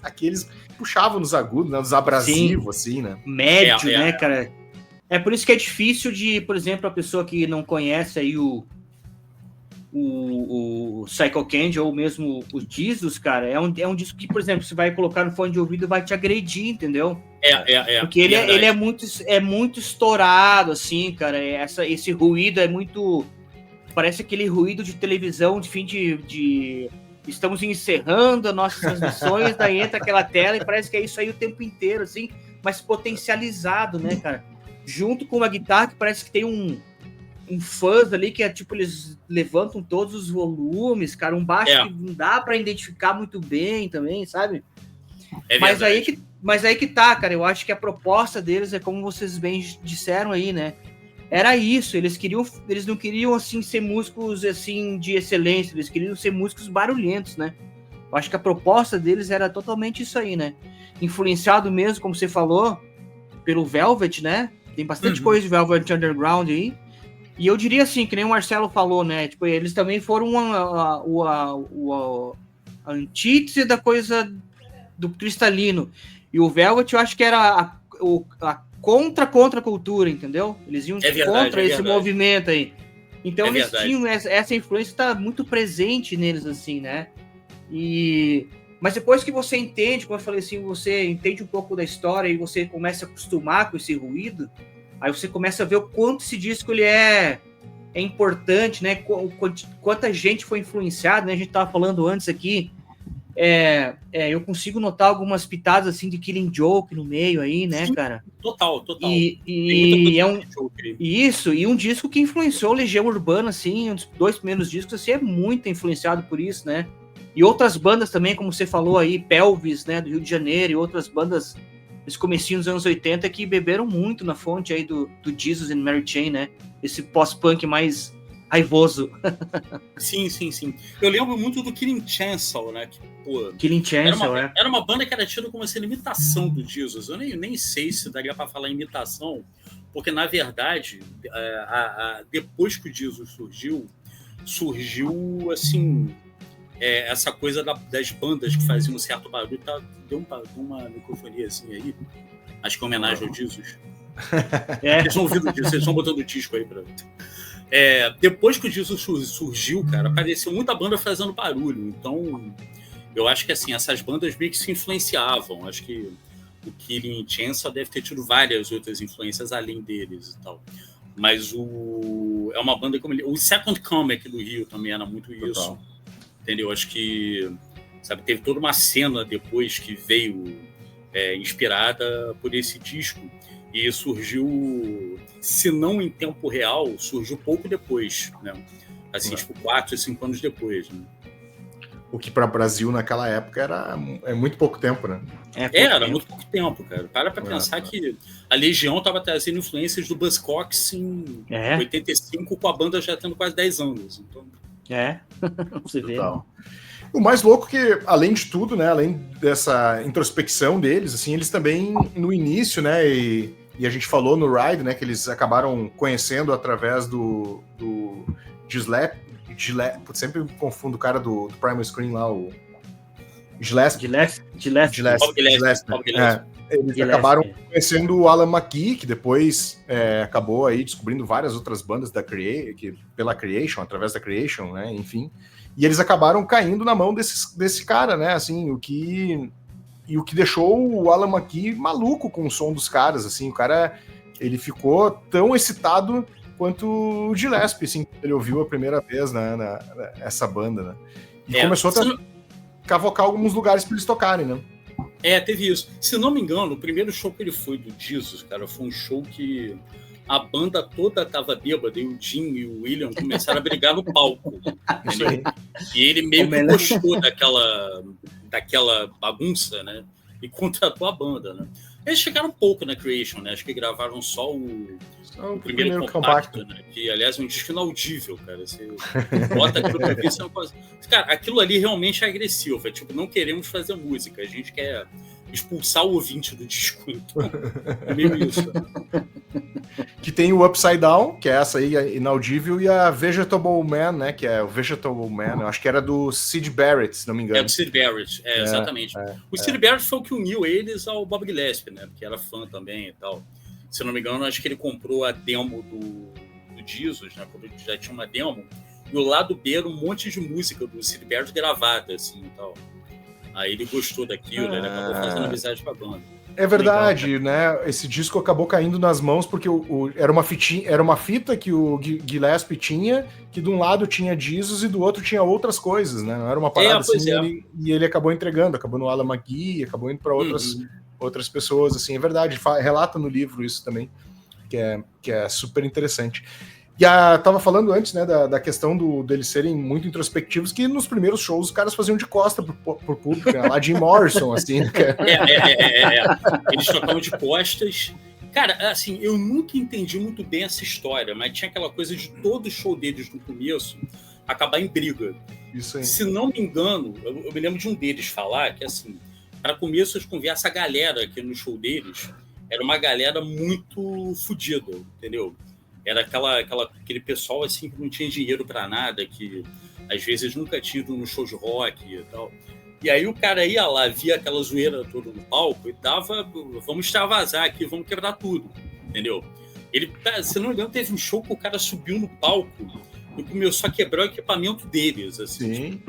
aqui eles puxavam nos agudos, né, nos abrasivos, assim, né. Médio, né, cara. É por isso que é difícil de, por exemplo, a pessoa que não conhece aí o Psycho Candy ou mesmo o Jesus, cara, é um disco que, por exemplo, você vai colocar no fone de ouvido e vai te agredir, entendeu? Porque ele é muito estourado, assim, cara. Esse ruído é muito... Parece aquele ruído de televisão de fim de estamos encerrando as nossas transmissões, daí entra aquela tela e parece que é isso aí o tempo inteiro, assim, mas potencializado, né, cara? Junto com uma guitarra que parece que tem um fuzz ali, que é tipo, eles levantam todos os volumes, cara, um baixo que não dá para identificar muito bem também, sabe? Mas aí que tá, cara, eu acho que a proposta deles é como vocês bem disseram aí, né? Era isso, eles não queriam, assim, ser músicos, assim, de excelência, eles queriam ser músicos barulhentos, né? Eu acho que a proposta deles era totalmente isso aí, né? Influenciado mesmo, como você falou, pelo Velvet, né? Tem bastante coisa de Velvet Underground aí. E eu diria assim, que nem o Marcelo falou, né? Tipo, eles também foram a antítese da coisa do cristalino. E o Velvet, eu acho que era a contra-cultura, entendeu? Eles iam contra esse movimento aí. Então eles tinham essa influência, tá muito presente neles, assim, né? Mas depois que você entende, como eu falei assim, você entende um pouco da história e você começa a acostumar com esse ruído, aí você começa a ver o quanto esse disco ele é importante, né? Quanta gente foi influenciada, né? A gente tava falando antes aqui, eu consigo notar algumas pitadas assim de Killing Joke no meio aí, né, sim, cara? Total. E um disco que influenciou Legião Urbana, assim, um dos 2 primeiros discos, assim, é muito influenciado por isso, né? E outras bandas também, como você falou aí, Pelvis, né, do Rio de Janeiro, e outras bandas desse comecinho dos anos 80 que beberam muito na fonte aí do Jesus and Mary Chain, né? Esse pós-punk mais raivoso. Sim. Eu lembro muito do Killing Chancel, né? Que, pô, Killing Chancel, era uma banda que era tida como essa imitação do Jesus. Eu nem sei se daria para falar imitação, porque, na verdade, depois que o Jesus surgiu, assim... essa coisa das bandas que faziam um certo barulho, deu uma microfonia assim aí, acho que é homenagem ao Jesus. Vocês estão ouvindo disso, vocês estão botando o disco aí pra... depois que o Jesus surgiu, cara, apareceu muita banda fazendo barulho, então eu acho que assim, essas bandas meio que se influenciavam, acho que o Killing Chancel deve ter tido várias outras influências além deles e tal, mas é uma banda como o Second Coming aqui do Rio também era muito isso. Total. Entendeu? Acho que, sabe, teve toda uma cena depois que veio inspirada por esse disco e surgiu, se não em tempo real, surgiu pouco depois, né? Assim, tipo 4 ou 5 anos depois, né? O que para o Brasil naquela época é muito pouco tempo, né? Era muito pouco tempo, cara. Para pensar que a Legião estava trazendo influências do Buzzcocks em 85, com a banda já tendo quase 10 anos. Então... você vê. O mais louco que, além de tudo, né, além dessa introspecção deles, assim, eles também, no início, né, e a gente falou no Ride, né, que eles acabaram conhecendo através do Gillespie, sempre me confundo o cara do Primal Screen lá, o Gillespie. Eles acabaram conhecendo o Alan McGee, que depois acabou aí descobrindo várias outras bandas pela Creation, através da Creation, né, enfim. E eles acabaram caindo na mão desse cara, né, assim, o que deixou o Alan McGee maluco com o som dos caras, assim, o cara, ele ficou tão excitado quanto o Gillespie, assim, ele ouviu a primeira vez, né, essa banda, né, e começou a cavocar alguns lugares para eles tocarem, né. Teve isso. Se não me engano, o primeiro show que ele foi do Jesus, cara, foi um show que a banda toda tava bêbada e o Jim e o William começaram a brigar no palco. E ele meio que gostou daquela bagunça, né? E contratou a banda, né? Eles chegaram pouco na Creation, né? Acho que gravaram só o primeiro compacto, né? Que, aliás, é um disco inaudível, cara. Você bota aquilo pra ver, você não pode... Cara, aquilo ali realmente é agressivo. É tipo, não queremos fazer música. A gente quer expulsar o ouvinte do disco. Então, é meio isso. Que tem o Upside Down, que é essa aí, inaudível, e a Vegetable Man, né? Que é o Vegetable Man. Eu acho que era do Syd Barrett, se não me engano. É do Syd Barrett, exatamente. O Syd Barrett foi o que uniu eles ao Bob Gillespie, né? Porque era fã também e tal. Se não me engano, acho que ele comprou a demo do Jesus, né? Quando já tinha uma demo. E o lado B era um monte de música do Syd Barrett gravada, assim, e tal. Aí ele gostou daquilo, ele acabou fazendo amizade com a banda. É verdade, né? Esse disco acabou caindo nas mãos porque era uma fita que o Gillespie tinha, que de um lado tinha Jesus e do outro tinha outras coisas, né? Não era uma parada assim, e ele acabou entregando, acabou no Alan McGee, acabou indo para outras pessoas, assim, é verdade, relata no livro isso também, que é super interessante. E tava falando antes, né, da questão deles serem muito introspectivos, que nos primeiros shows os caras faziam de costa pro público, né, lá Jim Morrison, assim. Né? Eles tocavam de costas. Cara, assim, eu nunca entendi muito bem essa história, mas tinha aquela coisa de todo show deles no começo acabar em briga. Isso aí. Se não me engano, eu me lembro de um deles falar que, assim, para começo de conversa, a galera aqui no show deles era uma galera muito fodida, entendeu? Era aquele pessoal assim que não tinha dinheiro para nada, que às vezes nunca tinha ido no show de rock e tal. E aí o cara ia lá, via aquela zoeira toda no palco e dava, vamos extravasar aqui, vamos quebrar tudo, entendeu? Ele, se não me engano, teve um show que o cara subiu no palco e começou a quebrar o equipamento deles, assim.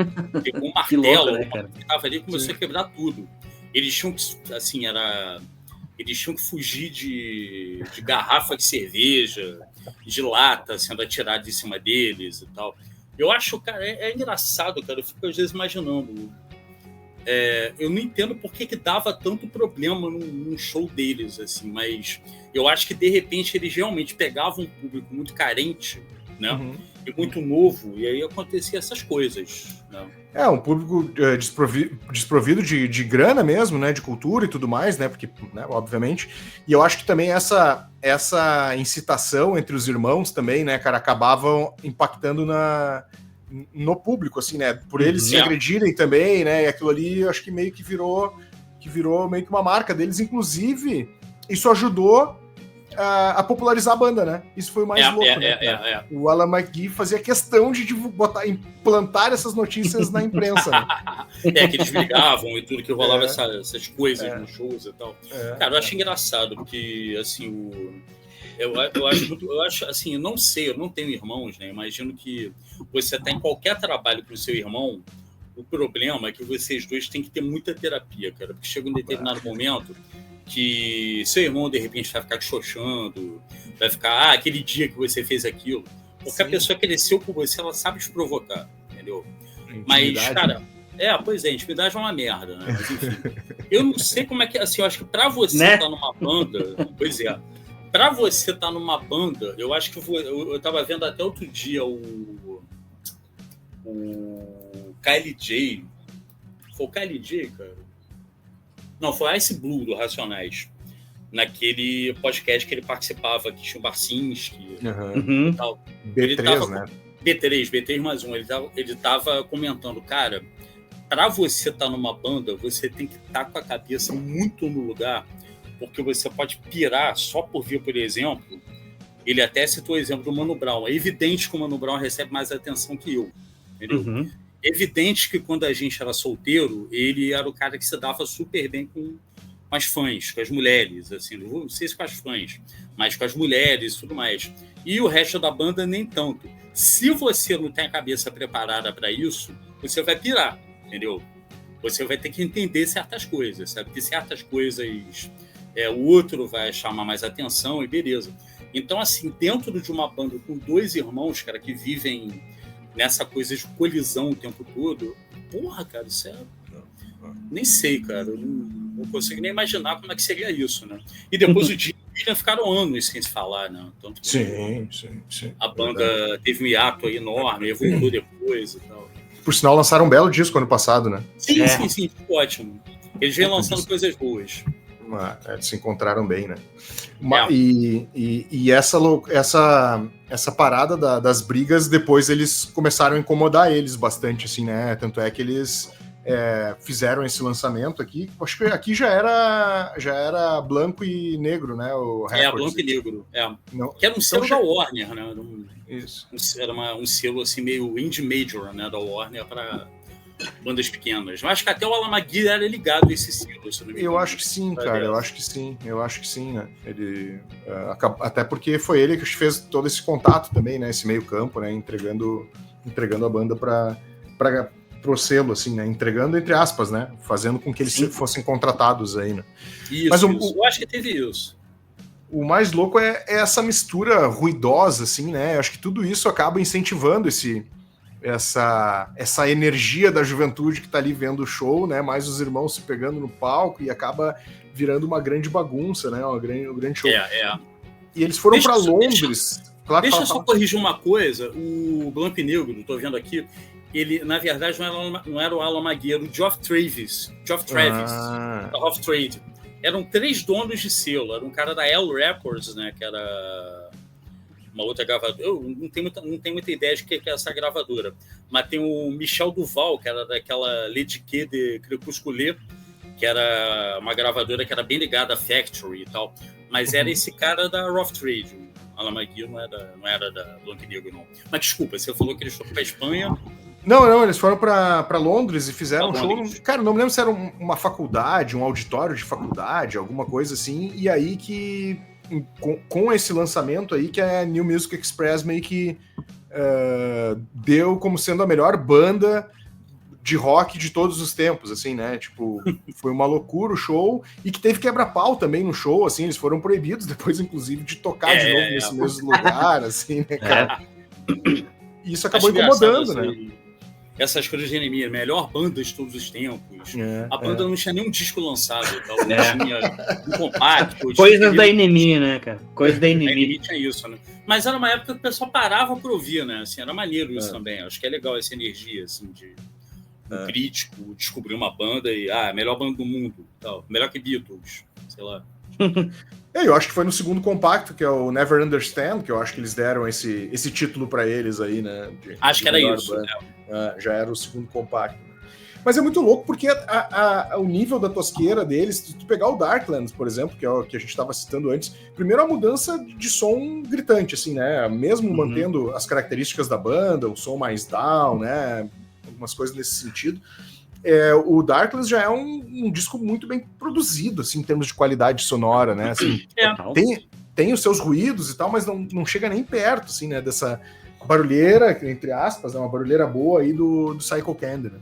Pegou um martelo, que tava ali e começou a quebrar tudo. Eles tinham que, assim, eles tinham que fugir de garrafa de cerveja, de lata sendo atirada em cima deles e tal. Eu acho, cara, é engraçado, cara. Eu fico às vezes imaginando. Eu não entendo por que dava tanto problema num show deles, assim, mas eu acho que de repente eles realmente pegavam um público muito carente, né? E muito novo, e aí acontecia essas coisas, né? Um público desprovido de grana mesmo, né, de cultura e tudo mais, né, porque, né, obviamente, e eu acho que também essa incitação entre os irmãos também, né, cara, acabavam impactando no público, assim, né, por eles se agredirem também, né, e aquilo ali, eu acho que meio que virou meio que uma marca deles, inclusive, isso ajudou a popularizar a banda, né? Isso foi o mais louco, né? O Alan McGee fazia questão de implantar essas notícias na imprensa. Né? Que eles brigavam e tudo, que rolava essas coisas nos shows e tal. Cara, eu acho engraçado, porque, assim, eu acho, assim, eu não sei, eu não tenho irmãos, né? Imagino que você tá em qualquer trabalho com o seu irmão, o problema é que vocês dois têm que ter muita terapia, cara, porque chega um determinado momento que seu irmão, de repente, vai ficar xoxando, vai ficar, aquele dia que você fez aquilo. Porque a pessoa cresceu com você, ela sabe te provocar, entendeu? Mas, cara, pois é, intimidade é uma merda, né? Mas, enfim, eu não sei como é que, assim, eu acho que pra você estar numa banda, pra você estar numa banda, eu acho que eu tava vendo até outro dia o KLJ, foi o KLJ, cara? Não, foi Ice Blue, do Racionais. Naquele podcast que ele participava, que tinha o Barcinski e tal. B3, né? B3 mais um. Ele tava comentando, cara, pra você estar numa banda, você tem que estar com a cabeça muito no lugar, porque você pode pirar só por vir, por exemplo. Ele até citou o exemplo do Mano Brown. É evidente que o Mano Brown recebe mais atenção que eu, entendeu? Evidente que quando a gente era solteiro, ele era o cara que se dava super bem com as fãs, com as mulheres, assim, não sei se com as fãs, mas com as mulheres e tudo mais. E o resto da banda nem tanto. Se você não tem a cabeça preparada para isso, você vai pirar, entendeu? Você vai ter que entender certas coisas, sabe? Que certas coisas o outro vai chamar mais atenção e beleza. Então, assim, dentro de uma banda com dois irmãos, cara, que vivem nessa coisa de colisão o tempo todo, porra, cara, isso nem sei, cara, eu não consigo nem imaginar como é que seria isso, né? E depois o Jim e o William ficaram anos sem se falar, né? Tanto que sim. A banda teve um hiato aí enorme, voltou depois e tal. Por sinal, lançaram um belo disco ano passado, né? Sim, ótimo. Eles vêm lançando coisas boas. Eles se encontraram bem, né? E essa parada das brigas, depois eles começaram a incomodar eles bastante, assim, né? Tanto é que eles fizeram esse lançamento aqui. Acho que aqui já era branco e negro, né? O Records. Branco e negro. Que era um selo da Warner, né? Isso. Era um selo assim, meio indie major, né? Da Warner para bandas pequenas. Mas acho que até o Alan McGee era ligado a esse selo. Eu acho que sim, cara. Eu acho que sim, né? Ele, até porque foi ele que fez todo esse contato também, né? Esse meio campo, né? Entregando a banda para pro selo, assim, né? Entregando entre aspas, né? Fazendo com que eles fossem contratados aí, né? Isso, Mas eu acho que teve isso. O mais louco é essa mistura ruidosa, assim, né? Eu acho que tudo isso acaba incentivando essa energia da juventude que tá ali vendo o show, né? Mais os irmãos se pegando no palco e acaba virando uma grande bagunça, né? Um grande show. E eles foram para Londres. Deixa eu só corrigir uma coisa. O Blanco e Negro, tô vendo aqui, ele, na verdade, não era o Alan McGee, era o Geoff Travis, da Off Trade. Eram 3 donos de selo. Era um cara da L Records, né? Que era uma outra gravadora. Eu não tenho muita ideia de que é essa gravadora. Mas tem o Michel Duval, que era daquela Lady K de Crepusculé, que era uma gravadora que era bem ligada à Factory e tal. Mas era esse cara da Rough Trade. O Alan McGee não era da Blanco e Negro, não. Mas desculpa, você falou que eles foram para a Espanha. Não, eles foram para Londres e fizeram um show. Cara, não me lembro se era uma faculdade, um auditório de faculdade, alguma coisa assim. E aí que, com esse lançamento aí, que a New Music Express meio que deu como sendo a melhor banda de rock de todos os tempos, assim, né? Tipo, foi uma loucura o show, e que teve quebra-pau também no show, assim, eles foram proibidos depois, inclusive, de tocar de novo nesse mesmo lugar, assim, né, cara? E isso acabou incomodando, né? Essas coisas de NME, a melhor banda de todos os tempos. A banda não tinha nenhum disco lançado, tal, não tinha um compacto. Coisas da NME, né, cara? Coisas da NME. A NME tinha isso, né? Mas era uma época que o pessoal parava pra ouvir, né? Assim, era maneiro isso também. Acho que é legal essa energia, assim, de um crítico descobrir uma banda e, a melhor banda do mundo, tal. Melhor que Beatles, sei lá. Eu acho que foi no segundo compacto, que é o Never Understand, que eu acho que eles deram esse título pra eles aí, né? Acho que era isso. Já era o segundo compacto. Mas é muito louco, porque o nível da tosqueira deles, se tu pegar o Darklands, por exemplo, que é o que a gente estava citando antes, primeiro a mudança de som gritante, assim, né? Mesmo mantendo as características da banda, o som mais down, né? Algumas coisas nesse sentido. O Darklands já é um disco muito bem produzido, assim, em termos de qualidade sonora, né? Assim, tem os seus ruídos e tal, mas não chega nem perto, assim, né? Dessa barulheira, entre aspas, né? Uma barulheira boa aí do Psycho Candy, né?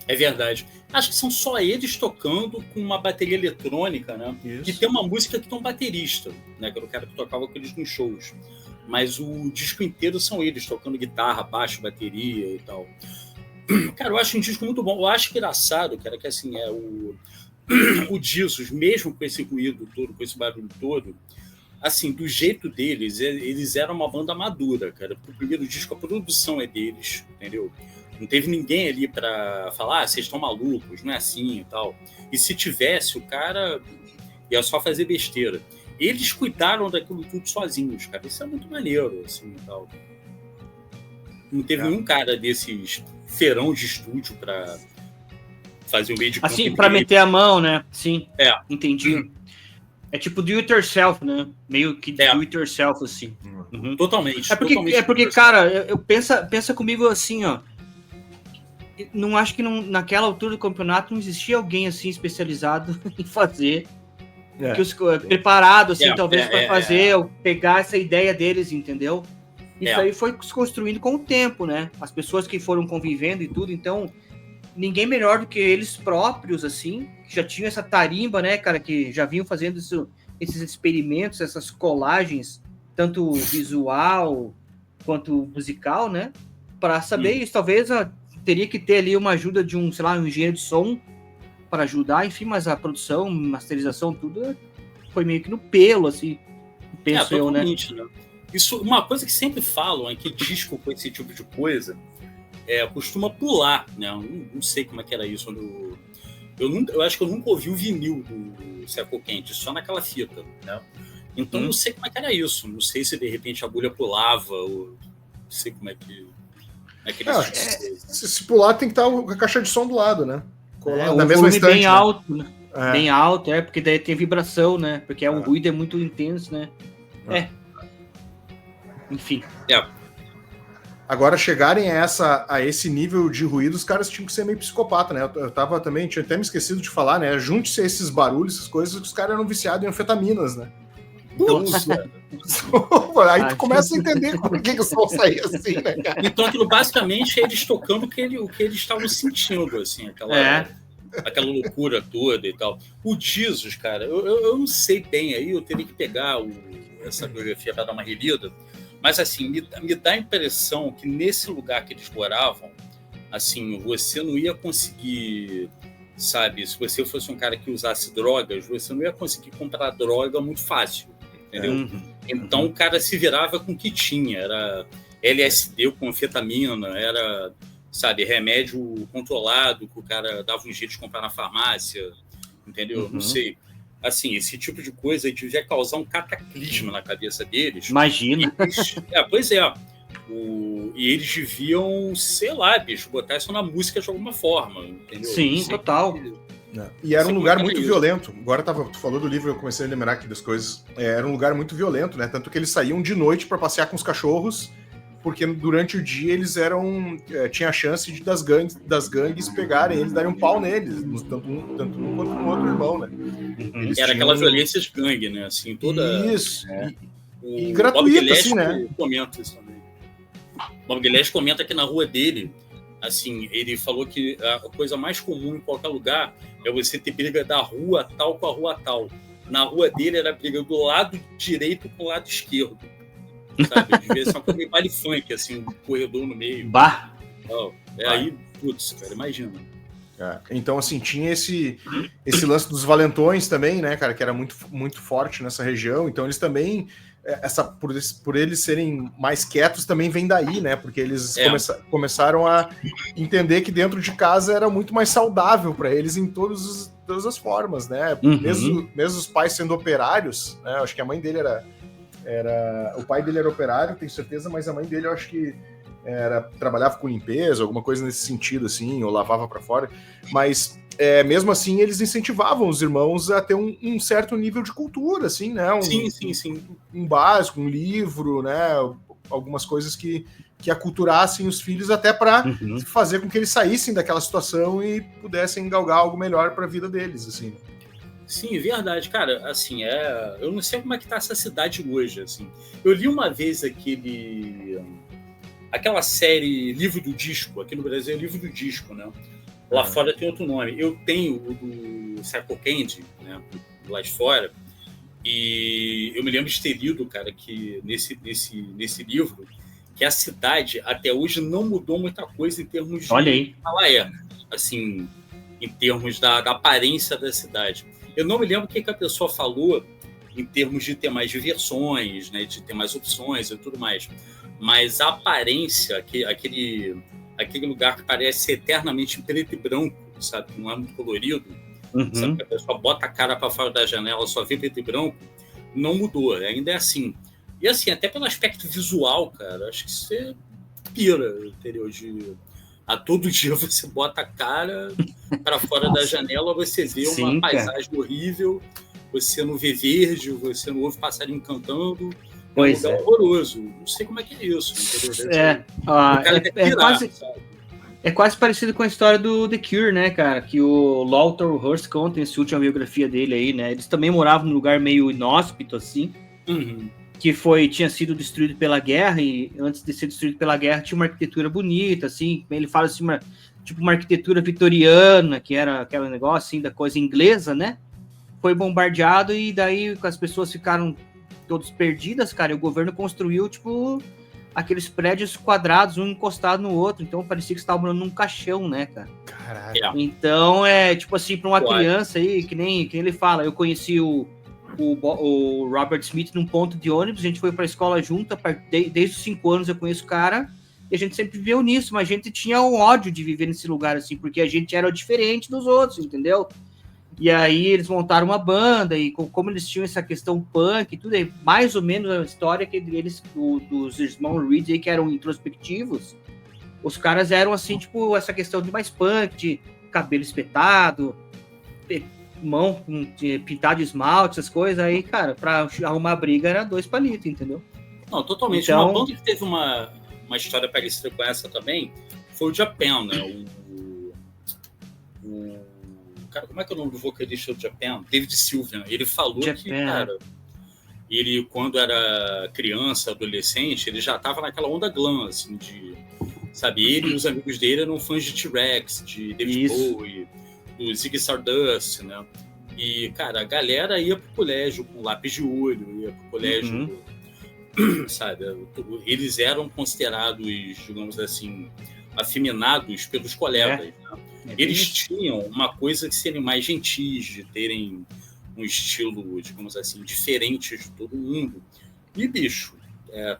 É verdade. Acho que são só eles tocando com uma bateria eletrônica, né? Isso. E tem uma música que tem um baterista, né? Que era o cara que tocava com eles nos shows. Mas o disco inteiro são eles tocando guitarra, baixo, bateria e tal. Cara, eu acho um disco muito bom. Eu acho engraçado, cara, que assim, o Jesus, mesmo com esse ruído todo, com esse barulho todo, assim, do jeito deles, eles eram uma banda madura, cara. Porque o primeiro disco, a produção é deles, entendeu? Não teve ninguém ali pra falar, vocês estão malucos, não é assim e tal. E se tivesse, o cara ia só fazer besteira. Eles cuidaram daquilo tudo sozinhos, cara. Isso é muito maneiro, assim, e tal. Não teve nenhum cara desses feirão de estúdio pra fazer o meio de campo. Assim, pra meter a mão, né? Sim, entendi. É tipo do it yourself, né? Meio que do it yourself, assim. Totalmente. É porque cara, eu pensa comigo assim, ó. Não acho que naquela altura do campeonato não existia alguém assim especializado em fazer, preparado assim, talvez para fazer, ou pegar essa ideia deles, entendeu? Isso aí foi se construindo com o tempo, né? As pessoas que foram convivendo e tudo, então ninguém melhor do que eles próprios, assim, que já tinham essa tarimba, né, cara, que já vinham fazendo esses experimentos, essas colagens, tanto visual quanto musical, né? Para saber isso, talvez teria que ter ali uma ajuda de um engenheiro de som para ajudar, enfim, mas a produção, masterização, tudo foi meio que no pelo, assim, penso eu, né? Isso, uma coisa que sempre falam é que disco com esse tipo de coisa costuma pular, né? Eu não sei como é que era isso. Eu acho que eu nunca ouvi o vinil do Psycho Candy, só naquela fita, né? Então não sei como é que era isso. Não sei se de repente a agulha pulava, ou não sei como é que... Se pular, tem que estar a caixa de som do lado, né? Na mesma estante, bem alto, né? Bem alto, porque daí tem vibração, né? Porque o ruído é muito intenso, né? Enfim. Agora, chegarem a esse nível de ruído, os caras tinham que ser meio psicopata, né? Eu tava também, tinha até me esquecido de falar, né? Junte-se a esses barulhos, essas coisas, que os caras eram viciados em anfetaminas, né? Aí tu começa a entender por que o som saía assim, né, cara? Então aquilo basicamente é eles tocando o que eles estavam sentindo, assim, aquela loucura toda e tal. O Jesus, cara, eu não sei bem aí, eu teria que pegar essa biografia para dar uma relida, mas assim, me dá a impressão que nesse lugar que eles moravam, assim, você não ia conseguir, sabe, se você fosse um cara que usasse drogas, você não ia conseguir comprar droga muito fácil, entendeu? Então o cara se virava com o que tinha, era LSD com anfetamina, era, sabe, remédio controlado que o cara dava um jeito de comprar na farmácia, entendeu? Não sei. Assim, esse tipo de coisa devia causar um cataclisma na cabeça deles. Imagina. Pois é. E eles deviam, sei lá, bicho, botar isso na música de alguma forma, entendeu? Sim, total. E era um lugar muito violento. Agora tu falou do livro, eu comecei a lembrar aqui das coisas. Era um lugar muito violento, né? Tanto que eles saíam de noite para passear com os cachorros, porque durante o dia eles tinha a chance das gangues pegarem eles, darem um pau neles, tanto um quanto no outro irmão, né? Era aquela violência de gangue, né? Assim, toda... Isso. E gratuita, assim, né? Comenta isso também. O Bob Gillespie comenta que na rua dele, assim, ele falou que a coisa mais comum em qualquer lugar é você ter briga da rua tal com a rua tal. Na rua dele era briga do lado direito com o lado esquerdo. Sabe? Devia ser uma coisa meio baile funk, assim, um corredor no meio. Bah! Aí, putz, cara, imagina. Então, assim, tinha esse lance dos valentões também, né, cara, que era muito, muito forte nessa região. Então, eles também, por eles serem mais quietos, também vem daí, né, porque eles começaram a entender que dentro de casa era muito mais saudável para eles em todas as formas, né, mesmo os pais sendo operários, né, acho que a mãe dele o pai dele era operário, tenho certeza, mas a mãe dele eu acho que trabalhava com limpeza, alguma coisa nesse sentido, assim, ou lavava para fora, mas mesmo assim eles incentivavam os irmãos a ter um certo nível de cultura, assim, né? Sim. Um básico, um livro, né? Algumas coisas que aculturassem os filhos até para fazer com que eles saíssem daquela situação e pudessem galgar algo melhor para a vida deles, assim. Sim, verdade, cara, assim, eu não sei como é que tá essa cidade hoje, assim. Eu li uma vez aquela série Livro do Disco, aqui no Brasil é Livro do Disco, né? Lá fora tem outro nome. Eu tenho o do Psycho Candy, né? Lá de fora, e eu me lembro de ter lido, cara, que nesse livro, que a cidade até hoje não mudou muita coisa em termos de... Olha aí. Ela assim, em termos da aparência da cidade. Eu não me lembro o que a pessoa falou em termos de ter mais diversões, né, de ter mais opções e tudo mais. Mas a aparência, aquele lugar que parece eternamente em preto e branco, sabe? Não é muito colorido, sabe? Que a pessoa bota a cara para fora da janela, só vê preto e branco, não mudou, ainda é assim. E assim, até pelo aspecto visual, cara, acho que você pira, entendeu? A todo dia você bota a cara para fora da janela, você vê uma paisagem horrível, você não vê verde, você não ouve passarinho cantando. Pois é horroroso. Não sei como é que é isso, entendeu? É quase parecido com a história do The Cure, né, cara? Que o Lawton Hurst conta nessa última biografia dele aí, né? Eles também moravam num lugar meio inóspito, assim. Que tinha sido destruído pela guerra, e antes de ser destruído pela guerra tinha uma arquitetura bonita, assim, ele fala assim, uma arquitetura vitoriana, que era aquele negócio, assim, da coisa inglesa, né? Foi bombardeado e daí as pessoas ficaram todas perdidas, cara, e o governo construiu, tipo, aqueles prédios quadrados, um encostado no outro, então parecia que você estava morando num caixão, né, cara? Caralho. Então, tipo assim, para uma criança aí, que nem ele fala, eu conheci o Robert Smith num ponto de ônibus, a gente foi para a escola junto, desde os 5 anos eu conheço o cara, e a gente sempre viveu nisso, mas a gente tinha um ódio de viver nesse lugar, assim, porque a gente era diferente dos outros, entendeu? E aí eles montaram uma banda, e como eles tinham essa questão punk e tudo, é mais ou menos a história que dos irmãos Reed aí, que eram introspectivos, os caras eram assim, tipo, essa questão de mais punk, de cabelo espetado, mão pintar de esmalte, essas coisas aí, cara, pra arrumar briga era 2 palitos, entendeu? Não, totalmente. Então... Uma banda que teve uma história parecida com essa também foi o Japan, né? Cara, como é que é o nome do vocalista do Japan? David Sylvian. Ele falou que, cara, ele, quando era criança, adolescente, ele já estava naquela onda glam, assim, sabe, ele e os amigos dele eram fãs de T-Rex, de David Bowie, do Ziggy Stardust, né? E, cara, a galera ia pro colégio com lápis de olho, ia pro colégio, sabe? Eles eram considerados, digamos assim, afeminados pelos colegas, né? Eles tinham uma coisa de serem mais gentis, de terem um estilo, digamos assim, diferente de todo mundo. E, bicho,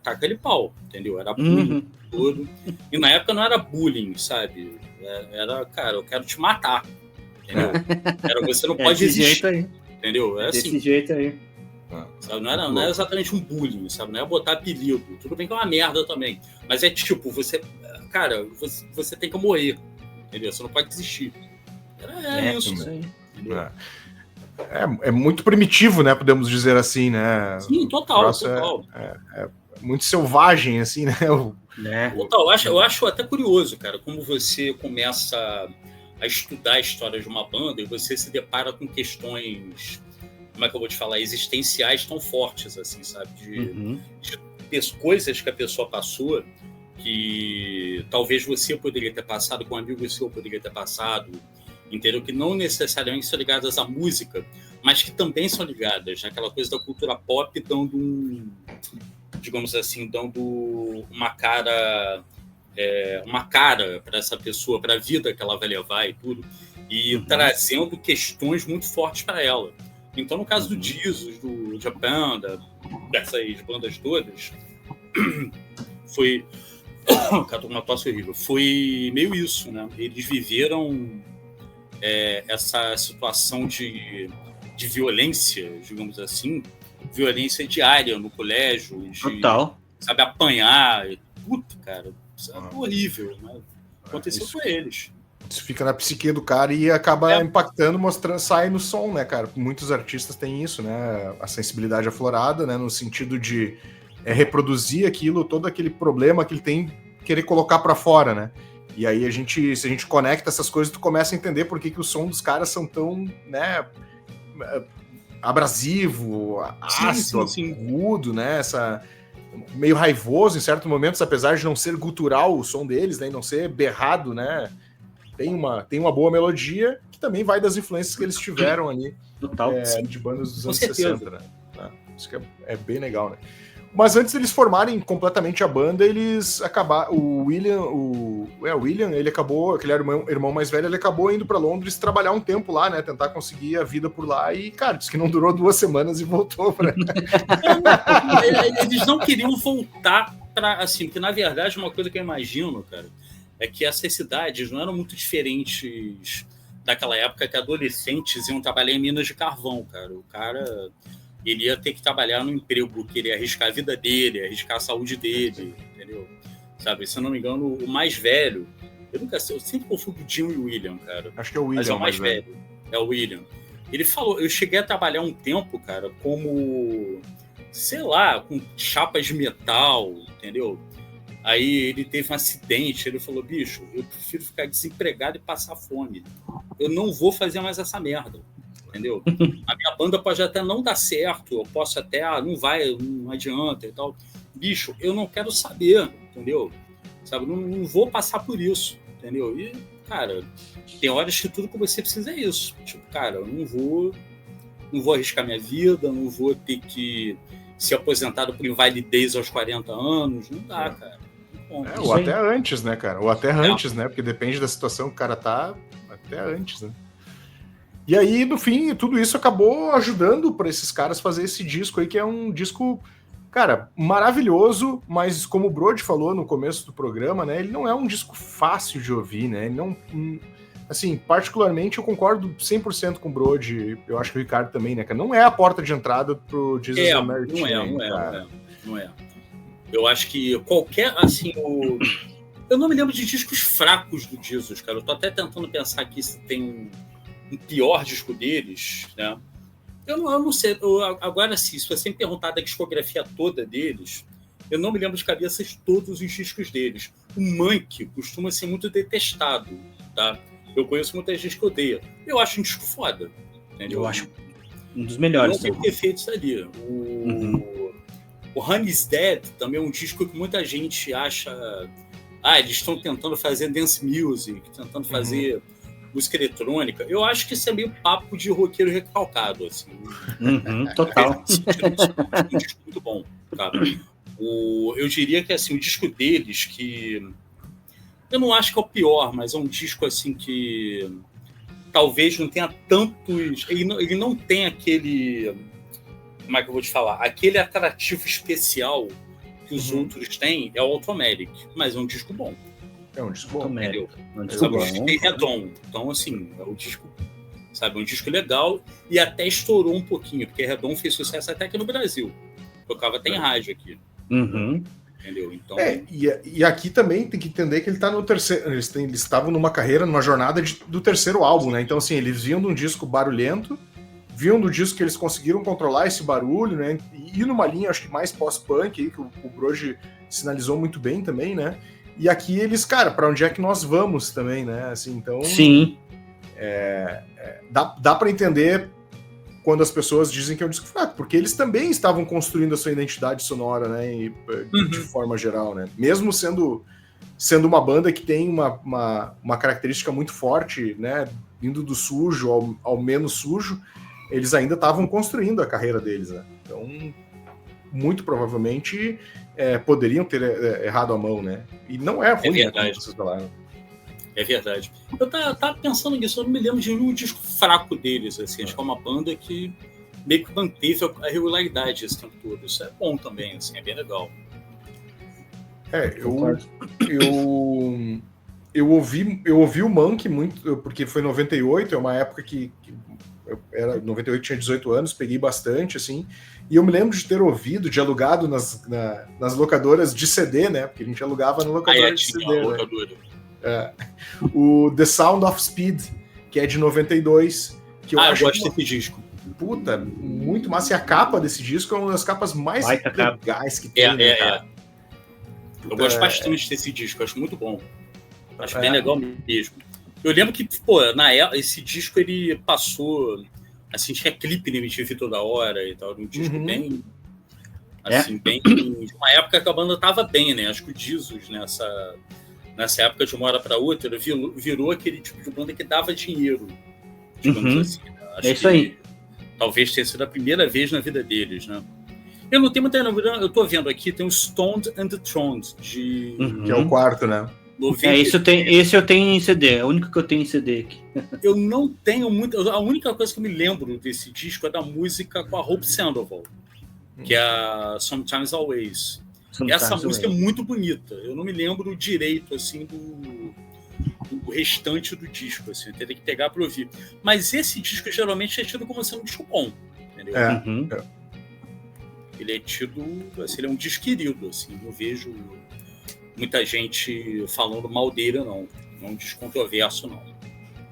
taca ele pau, entendeu? Era bullying todo. E na época não era bullying, sabe? Era, cara, eu quero te matar, entendeu? Você não pode existir, aí. Entendeu? Desse assim, jeito aí. Sabe? Não era exatamente um bullying, sabe? Não é botar apelido. Tudo bem que é uma merda também. Mas é tipo, você tem que morrer, entendeu? Você não pode desistir. Era isso. Entendeu? É muito primitivo, né? Podemos dizer assim, né? Sim, total. É muito selvagem, assim, né? Total. Eu acho até curioso, cara, como você começa a estudar a história de uma banda e você se depara com questões, como é que eu vou te falar, existenciais tão fortes, assim, sabe? De coisas que a pessoa passou que talvez você poderia ter passado, com um amigo seu poderia ter passado, entendeu? Que não necessariamente são ligadas à música, mas que também são ligadas àquela coisa da cultura pop, dando digamos assim, dando uma cara para essa pessoa, para a vida que ela vai levar e tudo, e trazendo questões muito fortes para ela. Então, no caso do Jesus, do Japan, dessas bandas todas, foi... Cara, uma tosse horrível. Foi meio isso, né? Eles viveram essa situação de violência, digamos assim, violência diária no colégio, total, sabe, apanhar, puta, cara, isso é horrível, né? Aconteceu com eles. Isso fica na psique do cara e acaba impactando, mostrando, sai no som, né, cara? Muitos artistas têm isso, né? A sensibilidade aflorada, né? No sentido de reproduzir aquilo, todo aquele problema que ele tem, querer colocar pra fora, né? E aí se a gente conecta essas coisas, tu começa a entender por que o som dos caras são tão, né, abrasivo, ácido, agudo, né? Meio raivoso em certos momentos, apesar de não ser gutural o som deles, né? E não ser berrado, né? Tem uma boa melodia que também vai das influências que eles tiveram ali de bandas dos anos 60, né? Isso que é bem legal, né? Mas antes deles formarem completamente a banda, eles acabaram. O William, ele acabou, aquele irmão mais velho, ele acabou indo para Londres trabalhar um tempo lá, né? Tentar conseguir a vida por lá. E, cara, disse que não durou 2 semanas e voltou para. Eles não queriam voltar para. Assim, porque na verdade, uma coisa que eu imagino, cara, é que essas cidades não eram muito diferentes daquela época que adolescentes iam trabalhar em minas de carvão, cara. O cara. Ele ia ter que trabalhar no emprego que ele ia arriscar a vida dele, arriscar a saúde dele, entendeu? Sabe, se eu não me engano, o mais velho... Eu sempre confundo o Jim e o William, cara. Acho que é o William. Mas é o mais velho. É o William. Ele falou, eu cheguei a trabalhar um tempo, cara, como... Sei lá, com chapas de metal, entendeu? Aí ele teve um acidente, ele falou, bicho, eu prefiro ficar desempregado e passar fome. Eu não vou fazer mais essa merda. Entendeu? A minha banda pode até não dar certo, eu posso até, não adianta e tal. Bicho, eu não quero saber, entendeu? Sabe, não vou passar por isso, entendeu? E, cara, tem horas que tudo que você precisa é isso. Tipo, cara, eu não vou arriscar minha vida, não vou ter que ser aposentado por invalidez aos 40 anos, não dá, cara. Ou até antes, né, cara? Ou até antes, né? Porque depende da situação que o cara tá, até antes, né? E aí, no fim, tudo isso acabou ajudando para esses caras fazer esse disco aí, que é um disco, cara, maravilhoso, mas como o Brody falou no começo do programa, né, ele não é um disco fácil de ouvir, né, ele não... Assim, particularmente eu concordo 100% com o Brody, eu acho que o Ricardo também, né, cara, não é a porta de entrada pro Jesus American. Não é. Eu acho que qualquer, assim, eu não me lembro de discos fracos do Jesus, cara, eu tô até tentando pensar aqui se tem um pior disco deles, né? Eu não sei. Agora, sim, se você me perguntar da discografia toda deles, eu não me lembro de cabeça de todos os discos deles. O Monk costuma ser muito detestado, tá? Eu conheço muita gente que odeia. Eu acho um disco foda, entendeu? Eu acho. Um dos melhores. Não tem defeitos ali. O Honey's Dead também é um disco que muita gente acha... eles estão tentando fazer dance music, tentando fazer música eletrônica. Eu acho que isso é meio papo de roqueiro recalcado, assim. Total. É um disco muito bom, cara. Eu diria que, assim, o disco deles, que... Eu não acho que é o pior, mas é um disco, assim, que... Talvez não tenha tantos... Ele não tem aquele... Como é que eu vou te falar? Aquele atrativo especial que os outros têm é o Automatic, mas é um disco bom. É um disco bom. Entendeu? Bom. Tem Redon. Então, assim, é um disco, sabe, um disco legal e até estourou um pouquinho, porque Redon fez sucesso até aqui no Brasil. Tocava até em rádio aqui. Entendeu? Então... E aqui também tem que entender que ele tá no terceiro. Eles estavam numa carreira, numa jornada do terceiro álbum, né? Então, assim, eles vinham de um disco barulhento, viam do disco que eles conseguiram controlar esse barulho, né? E numa linha, acho que mais pós-punk, aí, que o Broge sinalizou muito bem também, né? E aqui eles, cara, para onde é que nós vamos também, né? Assim, então. Sim. Dá para entender quando as pessoas dizem que é um disco fraco, porque eles também estavam construindo a sua identidade sonora, né? De forma geral, né? Mesmo sendo uma banda que tem uma característica muito forte, né? Indo do sujo ao menos sujo, eles ainda estavam construindo a carreira deles, né? Então, muito provavelmente poderiam ter errado a mão, né? E não é ruim, verdade. Como vocês falaram. É verdade. Eu tava pensando nisso, eu não me lembro de nenhum disco fraco deles, assim. Acho que é uma banda que meio que manteve a regularidade esse tempo todo. Isso é bom também, assim, é bem legal. Eu ouvi o Monk muito, porque foi 98, é uma época que 98 tinha 18 anos, peguei bastante, assim, e eu me lembro de ter ouvido, de alugado nas locadoras de CD, né, porque a gente alugava na locadora de CD, né? O The Sound of Speed, que é de 92, que eu acho... eu gosto desse disco. Puta, muito massa, e a capa desse disco é uma das capas mais legais que tem, né, cara? Eu gosto bastante desse disco, acho muito bom. Acho bem legal mesmo. Eu lembro que, esse disco ele passou, assim, tinha clipe na MTV toda hora e tal, um disco bem, assim, bem... Uma época que a banda tava bem, né? Acho que o Jesus, nessa época de uma hora para outra, virou aquele tipo de banda que dava dinheiro, digamos assim. Né? Acho isso aí. Talvez tenha sido a primeira vez na vida deles, né? Eu não tenho muita novidade, eu tô vendo aqui, tem o Stoned and the Throned, que é o quarto, né? Esse eu tenho em CD, é o único que eu tenho em CD aqui. Eu não tenho muito. A única coisa que eu me lembro desse disco é da música com a Hope Sandoval, que é a Sometimes Always. Essa música é muito bonita. Eu não me lembro direito assim do restante do disco, assim, eu teria que pegar para ouvir. Mas esse disco geralmente é tido como sendo um disco bom, entendeu? Ele é tido, assim, ele é um disco querido, assim, não vejo muita gente falando mal dele, não. Não é um disco controverso, não.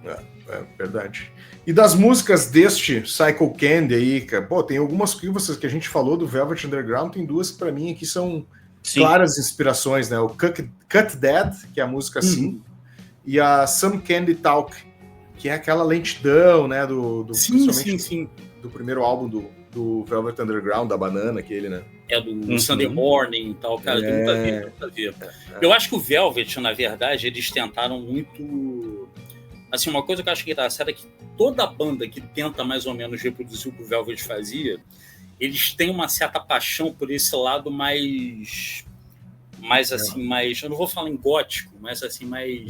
É verdade. E das músicas deste Psycho Candy aí, cara, tem algumas que a gente falou do Velvet Underground, tem duas que pra mim aqui são claras inspirações, né? O Cut Dead, que é a música 5, e a Some Candy Talk, que é aquela lentidão, né? Sim. Do primeiro álbum do Velvet Underground, da Banana, aquele, né? Do Sunday Morning e tal, cara, tem muito a ver. Eu acho que o Velvet, na verdade, eles tentaram muito... Assim, uma coisa que eu acho que é que toda banda que tenta mais ou menos reproduzir o que o Velvet fazia, eles têm uma certa paixão por esse lado mais assim, mais... Eu não vou falar em gótico, mas assim, mais...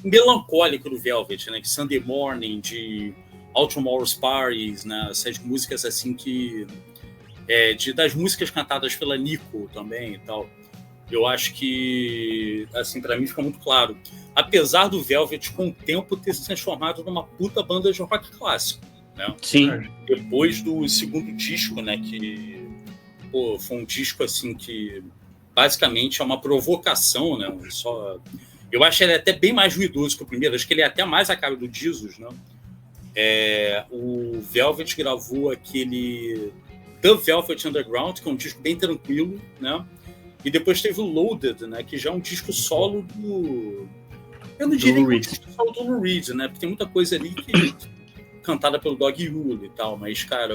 Melancólico do Velvet, né? Que Sunday Morning, de All Tomorrow's Parties, né? Essas músicas assim que... das músicas cantadas pela Nico também e tal. Eu acho que, assim, pra mim fica muito claro. Apesar do Velvet, com o tempo, ter se transformado numa puta banda de rock clássico, né? Sim. Depois do segundo disco, né? Que, foi um disco, assim, que basicamente é uma provocação, né? Eu acho ele até bem mais ruidoso que o primeiro. Acho que ele é até mais a cara do Jesus, né? O Velvet gravou aquele The Velvet Underground, que é um disco bem tranquilo, né? E depois teve o Loaded, né? Que já é um disco solo do... Eu não diria que é um disco solo do Lou Reed, né? Porque tem muita coisa ali que... cantada pelo Dog Yule e tal, mas, cara,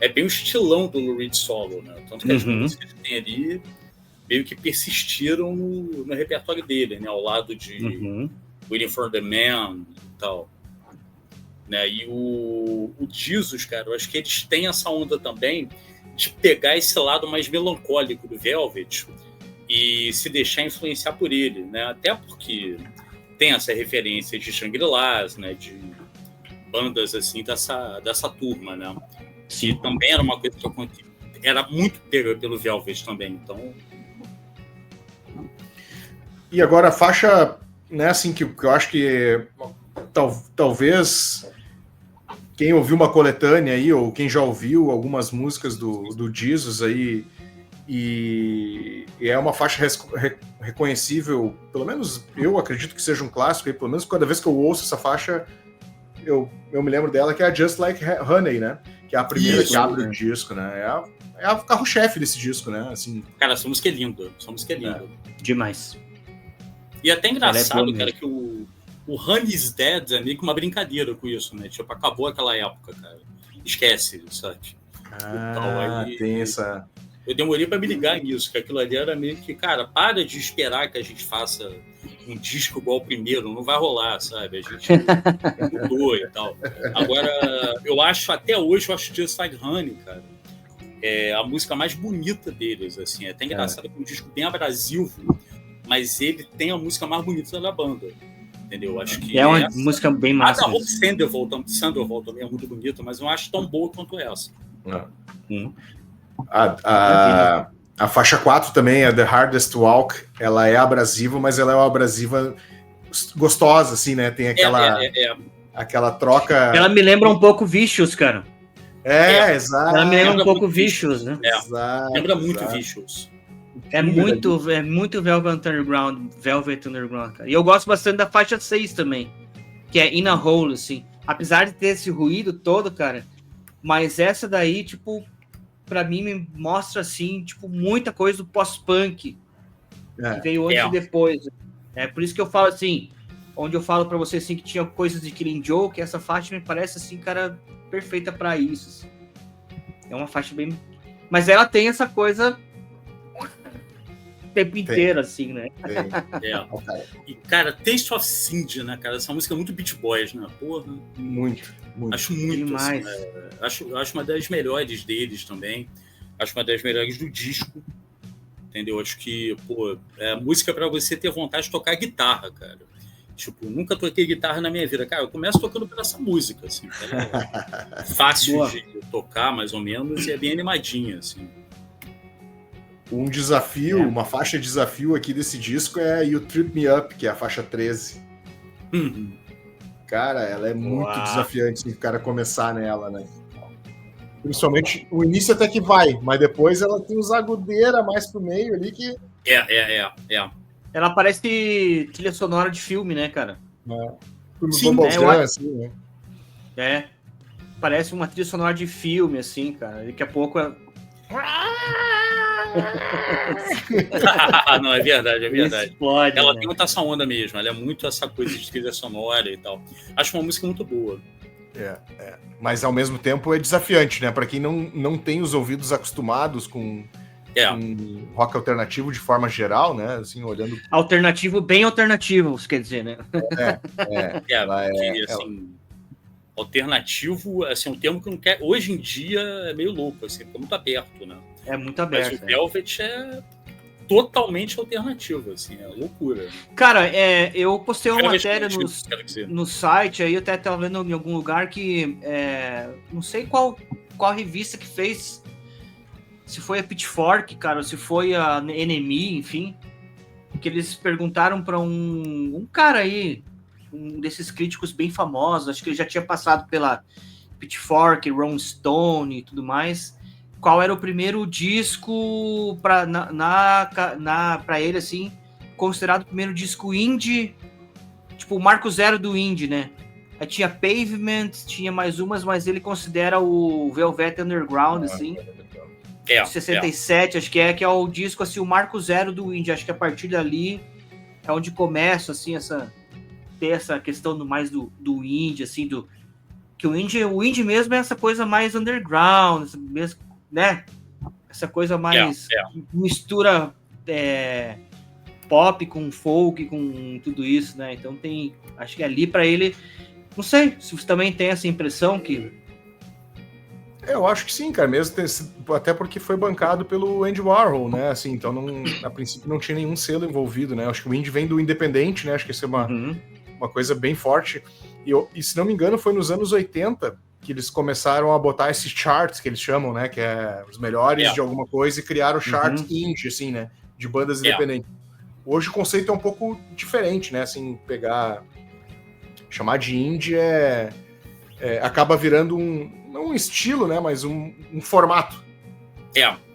é bem o estilão do Lou Reed solo, né? Tanto que as músicas que tem ali meio que persistiram no repertório dele, né? Ao lado de Waiting for the Man e tal. Né? E o Jesus, cara, eu acho que eles têm essa onda também de pegar esse lado mais melancólico do Velvet e se deixar influenciar por ele, né? Até porque tem essa referência de Shangri-Las, né? De bandas assim dessa turma, né? Que também era uma coisa que era muito pega pelo Velvet também, então. E agora a faixa, né, assim, que eu acho que talvez quem ouviu uma coletânea aí, ou quem já ouviu algumas músicas do Jesus aí, e é uma faixa reconhecível, pelo menos eu acredito que seja um clássico aí, pelo menos cada vez que eu ouço essa faixa, eu me lembro dela, que é a Just Like Honey, né? Que é a primeira que abre o disco, né? É a carro-chefe desse disco, né? Assim, cara, essa música é linda. Demais. E até engraçado, cara, que o Honey's Dead é meio que uma brincadeira com isso, né? Tipo, acabou aquela época, cara. Esquece, sabe? Então, aí, tem essa... Eu demorei pra me ligar nisso, que aquilo ali era meio que, cara, para de esperar que a gente faça um disco igual o primeiro, não vai rolar, sabe? A gente mudou e tal. Agora, eu acho, até hoje, eu acho Just Like Honey, cara, é a música mais bonita deles, assim. É até engraçado que é um disco bem abrasivo, mas ele tem a música mais bonita da banda, entendeu? Acho que é uma música bem massa. A da Hope Sandoval também é muito bonita, mas eu não acho tão boa quanto essa. A faixa 4 também, a The Hardest Walk, ela é abrasiva, mas ela é uma abrasiva gostosa, assim, né? Tem aquela troca... Ela me lembra um pouco Vicious, cara. Exato. Ela me lembra um pouco Vicious, né? Exato, lembra muito Vicious. É muito Velvet Underground, cara. E eu gosto bastante da faixa 6 também, que é In a Hole, assim. Apesar de ter esse ruído todo, cara, mas essa daí, tipo, pra mim me mostra, assim, tipo, muita coisa do pós-punk que veio antes e depois. É por isso que eu falo, assim, onde eu falo pra você, assim, que tinha coisas de Killing Joke, essa faixa me parece, assim, cara, perfeita pra isso, assim. É uma faixa bem... Mas ela tem essa coisa... o tempo inteiro, assim, né? E, cara, Taste of Cindy, né, cara? Essa música é muito Beach Boys, né? Porra. Muito. Acho muito. Demais. Assim, acho uma das melhores deles também. Acho uma das melhores do disco. Entendeu? Acho que, pô, é música pra você ter vontade de tocar guitarra, cara. Tipo, nunca toquei guitarra na minha vida. Cara, eu começo tocando por essa música, assim. É fácil de tocar, mais ou menos, e é bem animadinha, assim. Um desafio, uma faixa de desafio aqui desse disco é You Trip Me Up, que é a faixa 13. Cara, ela é muito desafiante se o cara começar nela, né? Principalmente o início até que vai, mas depois ela tem uns agudeiras mais pro meio ali que... Ela parece trilha sonora de filme, né, cara? Sim, assim, né? Parece uma trilha sonora de filme, assim, cara. Daqui a pouco... Não, é verdade. Explode, ela né? tem muito essa onda mesmo, ela é muito essa coisa de trilha sonora e tal. Acho uma música muito boa. Mas ao mesmo tempo é desafiante, né? Para quem não tem os ouvidos acostumados com rock alternativo de forma geral, né? Assim, olhando... Alternativo, bem alternativo, você quer dizer, né? Assim, alternativo, assim, um termo que não quer... Hoje em dia é meio louco, assim, fica muito aberto, né? É muito aberto. Mas o Velvet é totalmente alternativo, assim, é loucura. Cara, eu postei uma matéria no site, aí eu até estava vendo em algum lugar que não sei qual revista que fez, se foi a Pitchfork, cara, ou se foi a NME, enfim, que eles perguntaram para um cara aí, um desses críticos bem famosos, acho que ele já tinha passado pela Pitchfork, Rolling Stone e tudo mais, qual era o primeiro disco para ele, assim, considerado o primeiro disco indie, tipo o marco zero do indie, né? Aí tinha Pavement, tinha mais umas, mas ele considera o Velvet Underground, assim, de 67, acho que é o disco, assim, o marco zero do indie. Acho que a partir dali é onde começa, assim, ter essa questão mais do indie, assim, Que o indie mesmo é essa coisa mais underground, né? Essa coisa mais mistura pop com folk, com tudo isso, né? Então acho que ali para ele, não sei se você também tem essa impressão que... Eu acho que sim, cara, mesmo até porque foi bancado pelo Andy Warhol, né? Assim, então a princípio não tinha nenhum selo envolvido, né? Acho que o indie vem do independente, né? Acho que isso é uma coisa bem forte. E se não me engano, foi nos anos 80 que eles começaram a botar esses charts que eles chamam, né? Que é os melhores de alguma coisa, e criaram o chart indie, assim, né? De bandas independentes. Hoje o conceito é um pouco diferente, né? Assim, chamar de indie acaba virando não um estilo, né? Mas um formato.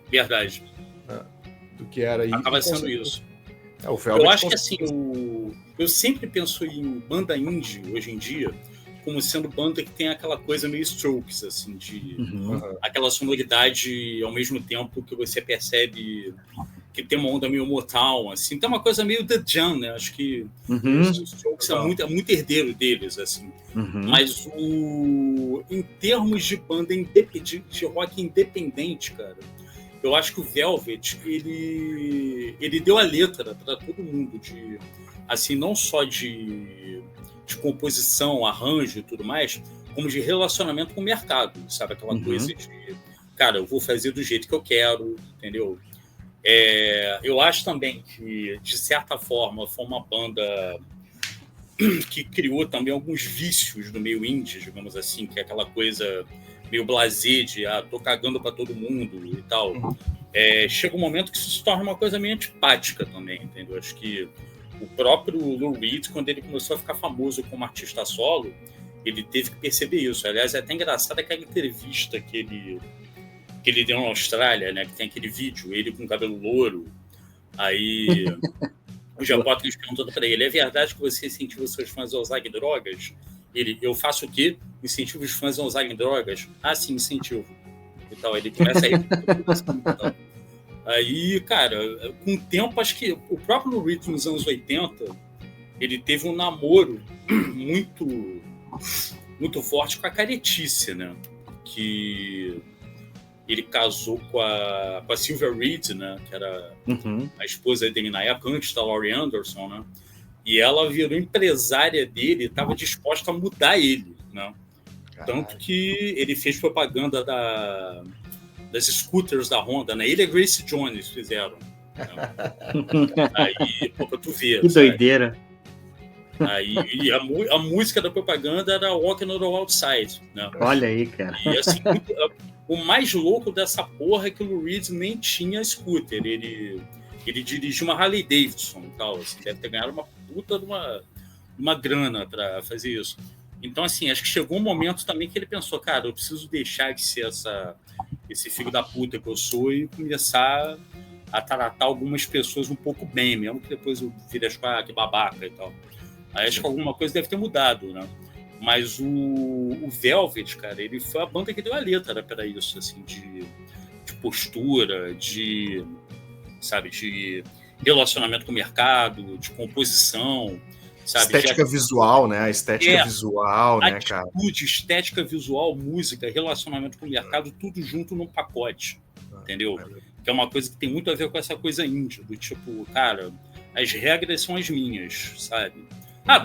Verdade. Do que era. Acaba sendo isso. Eu acho que assim, eu sempre penso em banda indie hoje em dia como sendo banda que tem aquela coisa meio Strokes, assim, de aquela sonoridade ao mesmo tempo que você percebe que tem uma onda meio Motown, assim, tem uma coisa meio The Jam, né? Acho que os Strokes é muito herdeiro deles, assim. Mas em termos de banda de rock independente, cara, eu acho que o Velvet, ele deu a letra para todo mundo, assim, não só de composição, arranjo e tudo mais, como de relacionamento com o mercado, sabe? Aquela coisa de, cara, eu vou fazer do jeito que eu quero, entendeu? Eu acho também que, de certa forma, foi uma banda que criou também alguns vícios no meio indie, digamos assim, que é aquela coisa meio blasé de tô cagando para todo mundo e tal. Chega um momento que isso se torna uma coisa meio antipática também, entendeu? Acho que o próprio Lou Reed, quando ele começou a ficar famoso como artista solo, ele teve que perceber isso. Aliás, é até engraçado aquela entrevista que ele deu na Austrália, né? Que tem aquele vídeo, ele com cabelo louro. Aí o Japótris perguntando para ele: é verdade que você incentiva os seus fãs a usarem drogas? Eu faço o quê? Incentivo os fãs a usarem drogas? Ah, sim, incentivo. E tal. Ele começa aí. Aí, cara, com o tempo, acho que o próprio Lou Reed nos anos 80, ele teve um namoro muito, muito forte com a caretice, né? Que ele casou com a Sylvia Reed, né? Que era a esposa dele na época, antes da Laurie Anderson, né? E ela virou empresária dele, estava disposta a mudar ele, né? Tanto que ele fez propaganda das scooters da Honda, né? Ele e a Grace Jones fizeram. Né? Aí, pra tu ver. Que doideira. Aí, e a música da propaganda era Walking on the Outside. Né? Olha aí, cara. E assim, o mais louco dessa porra é que o Lou Reed nem tinha scooter. Ele dirigia uma Harley Davidson e tal. Assim, deve ter ganhado uma puta de uma grana para fazer isso. Então, assim, acho que chegou um momento também que ele pensou, cara, eu preciso deixar de ser esse filho da puta que eu sou e começar a tratar algumas pessoas um pouco bem, mesmo que depois eu vire que babaca e tal. Aí acho que alguma coisa deve ter mudado, né? Mas o Velvet, cara, ele foi a banda que deu a letra para isso, assim, de postura, de relacionamento com o mercado, de composição, sabe? Estética visual, né? A estética visual, né, cara? Atitude, estética visual, música, relacionamento com o mercado, tudo junto num pacote, entendeu? Que é uma coisa que tem muito a ver com essa coisa índia, do tipo, cara, as regras são as minhas, sabe?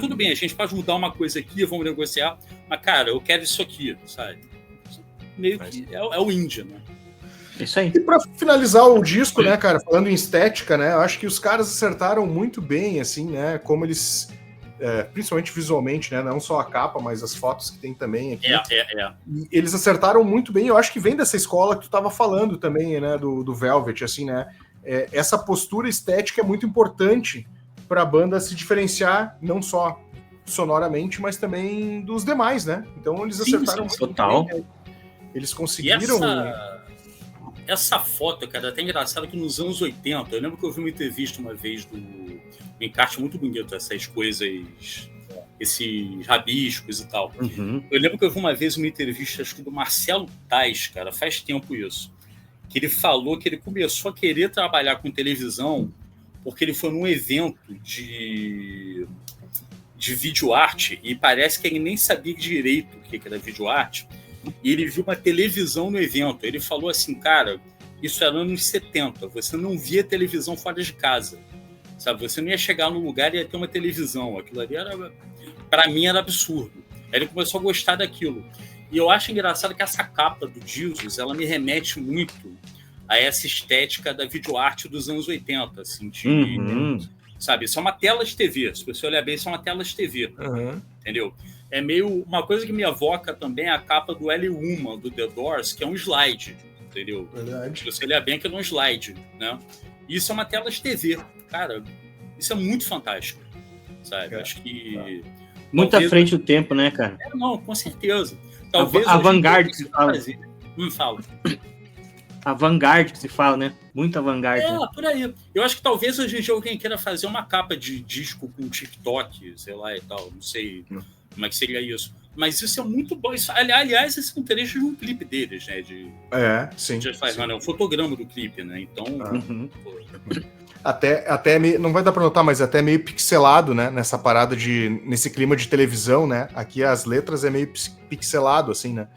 Tudo bem, a gente pode mudar uma coisa aqui, vamos negociar, mas, cara, eu quero isso aqui, sabe? Meio que é o índia, né? Isso aí. E pra finalizar o disco, né, cara, falando em estética, né, eu acho que os caras acertaram muito bem, assim, né, como eles, principalmente visualmente, né, não só a capa, mas as fotos que tem também aqui. E eles acertaram muito bem, eu acho que vem dessa escola que tu tava falando também, né, do Velvet, assim, né, essa postura estética é muito importante para a banda se diferenciar, não só sonoramente, mas também dos demais, né, então eles acertaram muito total. bem, né? Eles conseguiram... Essa foto, cara, é até engraçado que nos anos 80, eu lembro que eu vi uma entrevista uma vez do encarte muito bonito, essas coisas, esses rabiscos e tal. Eu lembro que eu vi uma vez uma entrevista, acho que do Marcelo Tais, cara, faz tempo isso, que ele falou que ele começou a querer trabalhar com televisão porque ele foi num evento de de videoarte, e parece que ele nem sabia direito o que era videoarte, e ele viu uma televisão no evento. Ele falou assim, cara, isso era anos 70, você não via televisão fora de casa, sabe? Você não ia chegar num lugar e ia ter uma televisão. Aquilo ali para mim era absurdo. Aí ele começou a gostar daquilo. E eu acho engraçado que essa capa do Jesus, ela me remete muito a essa estética da videoarte dos anos 80, assim, sabe? Isso é uma tela de TV. Se você olhar bem, isso é uma tela de TV, entendeu? É meio... Uma coisa que me evoca também é a capa do L1 do The Doors, que é um slide, entendeu? Verdade. Se você olhar bem, aquilo é um slide, né? E isso é uma tela de TV. Cara, isso é muito fantástico, sabe? Acho que... Muito à frente do tempo, né, cara? Não, com certeza. Talvez a vanguarda que se fala. Fala. A vanguarda que se fala, né? Muita vanguarda. É, por aí. Eu acho que talvez hoje em dia alguém queira fazer uma capa de disco com TikTok, sei lá e tal. Não sei como é que seria isso. Mas isso é muito bom. Isso, aliás, esse é um trecho de um clipe deles, né? Sim. É um fotograma do clipe, né? Então... Até meio, não vai dar pra notar, mas até meio pixelado, né? Nessa parada nesse clima de televisão, né? Aqui as letras é meio pixelado, assim, né?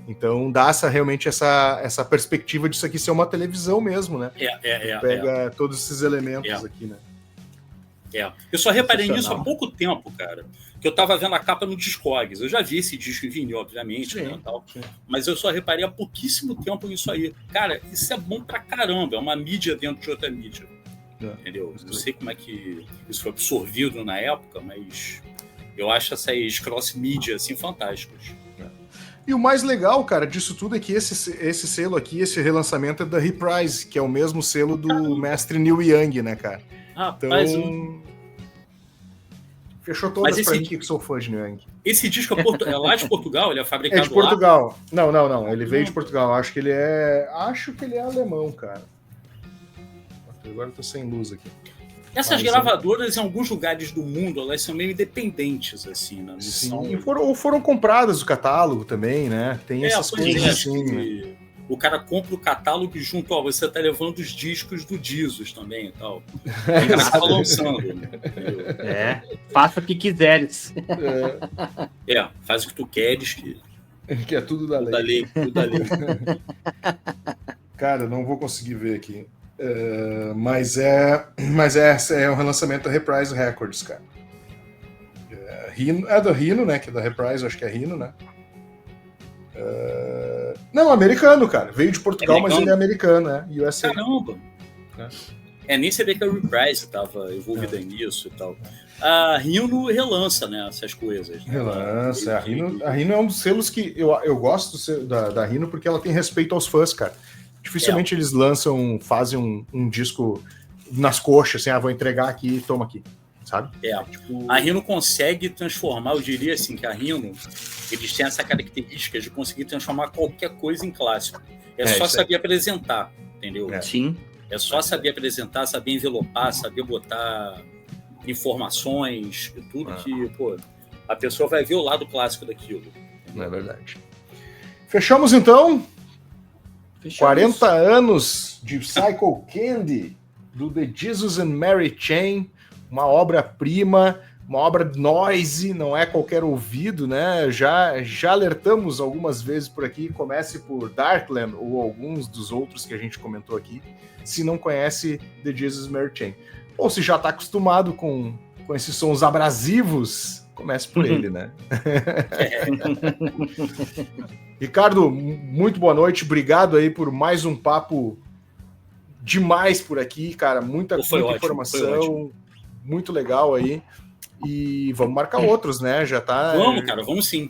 Então dá realmente essa perspectiva disso aqui ser uma televisão mesmo, né? Pega todos esses elementos aqui, né? Eu só reparei nisso há pouco tempo, cara. Que eu tava vendo a capa no Discogs. Eu já vi esse disco em vinil, obviamente, né, tal. Mas eu só reparei há pouquíssimo tempo nisso aí. Cara, isso é bom pra caramba. É uma mídia dentro de outra mídia. Entendeu? Não sei como é que isso foi absorvido na época, mas eu acho essas cross-mídia assim fantásticas. E o mais legal, cara, disso tudo é que esse selo aqui, esse relançamento é da Reprise, que é o mesmo selo do mestre Neil Young, né, cara? Então... Fechou todas pra mim que sou fã de Neil Young. Esse disco é lá de Portugal? Ele é fabricado lá? É de Portugal. Lá? Não. Ele veio de Portugal. Acho que ele é alemão, cara. Agora eu tô sem luz aqui. Essas gravadoras, em alguns lugares do mundo, elas são meio independentes, assim, né? Sim, e foram compradas o catálogo também, né? Tem essas coisas assim, né? O cara compra o catálogo e junto, você tá levando os discos do Jesus também e tal. O cara tá lançando. Faça o que quiseres. Faz o que tu queres, que é tudo da lei. Tudo da lei. Cara, não vou conseguir ver aqui. Mas é um relançamento da Reprise Records, cara. É da Rhino, né? Que é da Reprise, acho que é Rhino, né? Não, americano, cara. Veio de Portugal, mas ele é americano, né? USA. Caramba! Nem sabia que a Reprise estava envolvida nisso e tal. A Rhino relança, né, essas coisas. Né? Relança. A Rhino é um dos selos que eu gosto da Rhino porque ela tem respeito aos fãs, cara. Dificilmente eles fazem um disco nas coxas, assim, vou entregar aqui, toma aqui, sabe? A Rhino consegue transformar, eu diria assim, que a Rhino, eles têm essa característica de conseguir transformar qualquer coisa em clássico. É só saber apresentar, entendeu? Sim. É só saber apresentar, saber envelopar, saber botar informações e tudo que, a pessoa vai ver o lado clássico daquilo. Não é verdade. Fechamos, então? 40 anos de Psycho Candy, do The Jesus and Mary Chain, uma obra-prima, uma obra noise, não é qualquer ouvido, né? Já alertamos algumas vezes por aqui, comece por Darkland ou alguns dos outros que a gente comentou aqui, se não conhece The Jesus and Mary Chain. Ou se já está acostumado com esses sons abrasivos, comece por ele, né? Ricardo, muito boa noite, obrigado aí por mais um papo demais por aqui, cara, muita informação, muito legal aí, e vamos marcar outros, né, já tá... Vamos, cara, vamos sim.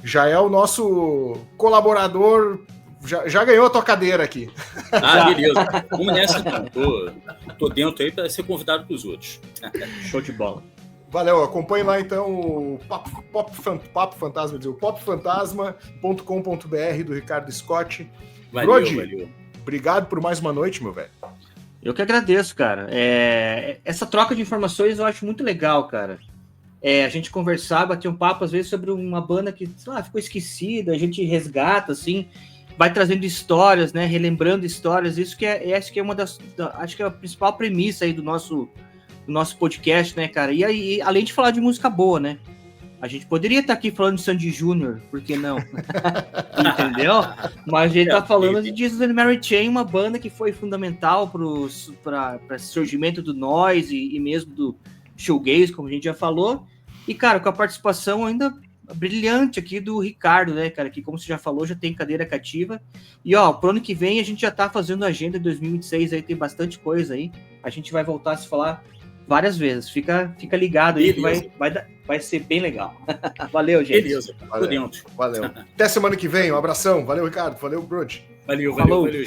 Já é o nosso colaborador, já ganhou a tua cadeira aqui. Beleza, vamos nessa então, tô dentro aí para ser convidado pros outros. Show de bola. Valeu, acompanhe lá então o popfantasma.com.br do Ricardo Scott. Valeu. Obrigado por mais uma noite, meu velho. Eu que agradeço, cara. Essa troca de informações eu acho muito legal, cara. A gente conversar, bater um papo, às vezes, sobre uma banda que, sei lá, ficou esquecida, a gente resgata, assim, vai trazendo histórias, né, relembrando histórias. Isso que acho que é uma acho que é a principal premissa aí do nosso do nosso podcast, né, cara? E aí, além de falar de música boa, né? A gente poderia estar aqui falando de Sandy Júnior, por que não? Entendeu? Mas a gente tá falando de Jesus and Mary Chain, uma banda que foi fundamental para esse surgimento do noise e mesmo do shoegaze, como a gente já falou. E, cara, com a participação ainda brilhante aqui do Ricardo, né, cara? Que, como você já falou, já tem cadeira cativa. E, ó, pro ano que vem a gente já tá fazendo a agenda de 2026, aí tem bastante coisa aí. A gente vai voltar a se falar várias vezes. Fica ligado aí, que vai ser bem legal. Valeu, gente. Beleza, valeu. Até semana que vem, um abração. Valeu, Ricardo. Valeu, Brunch. Valeu, Falou. valeu.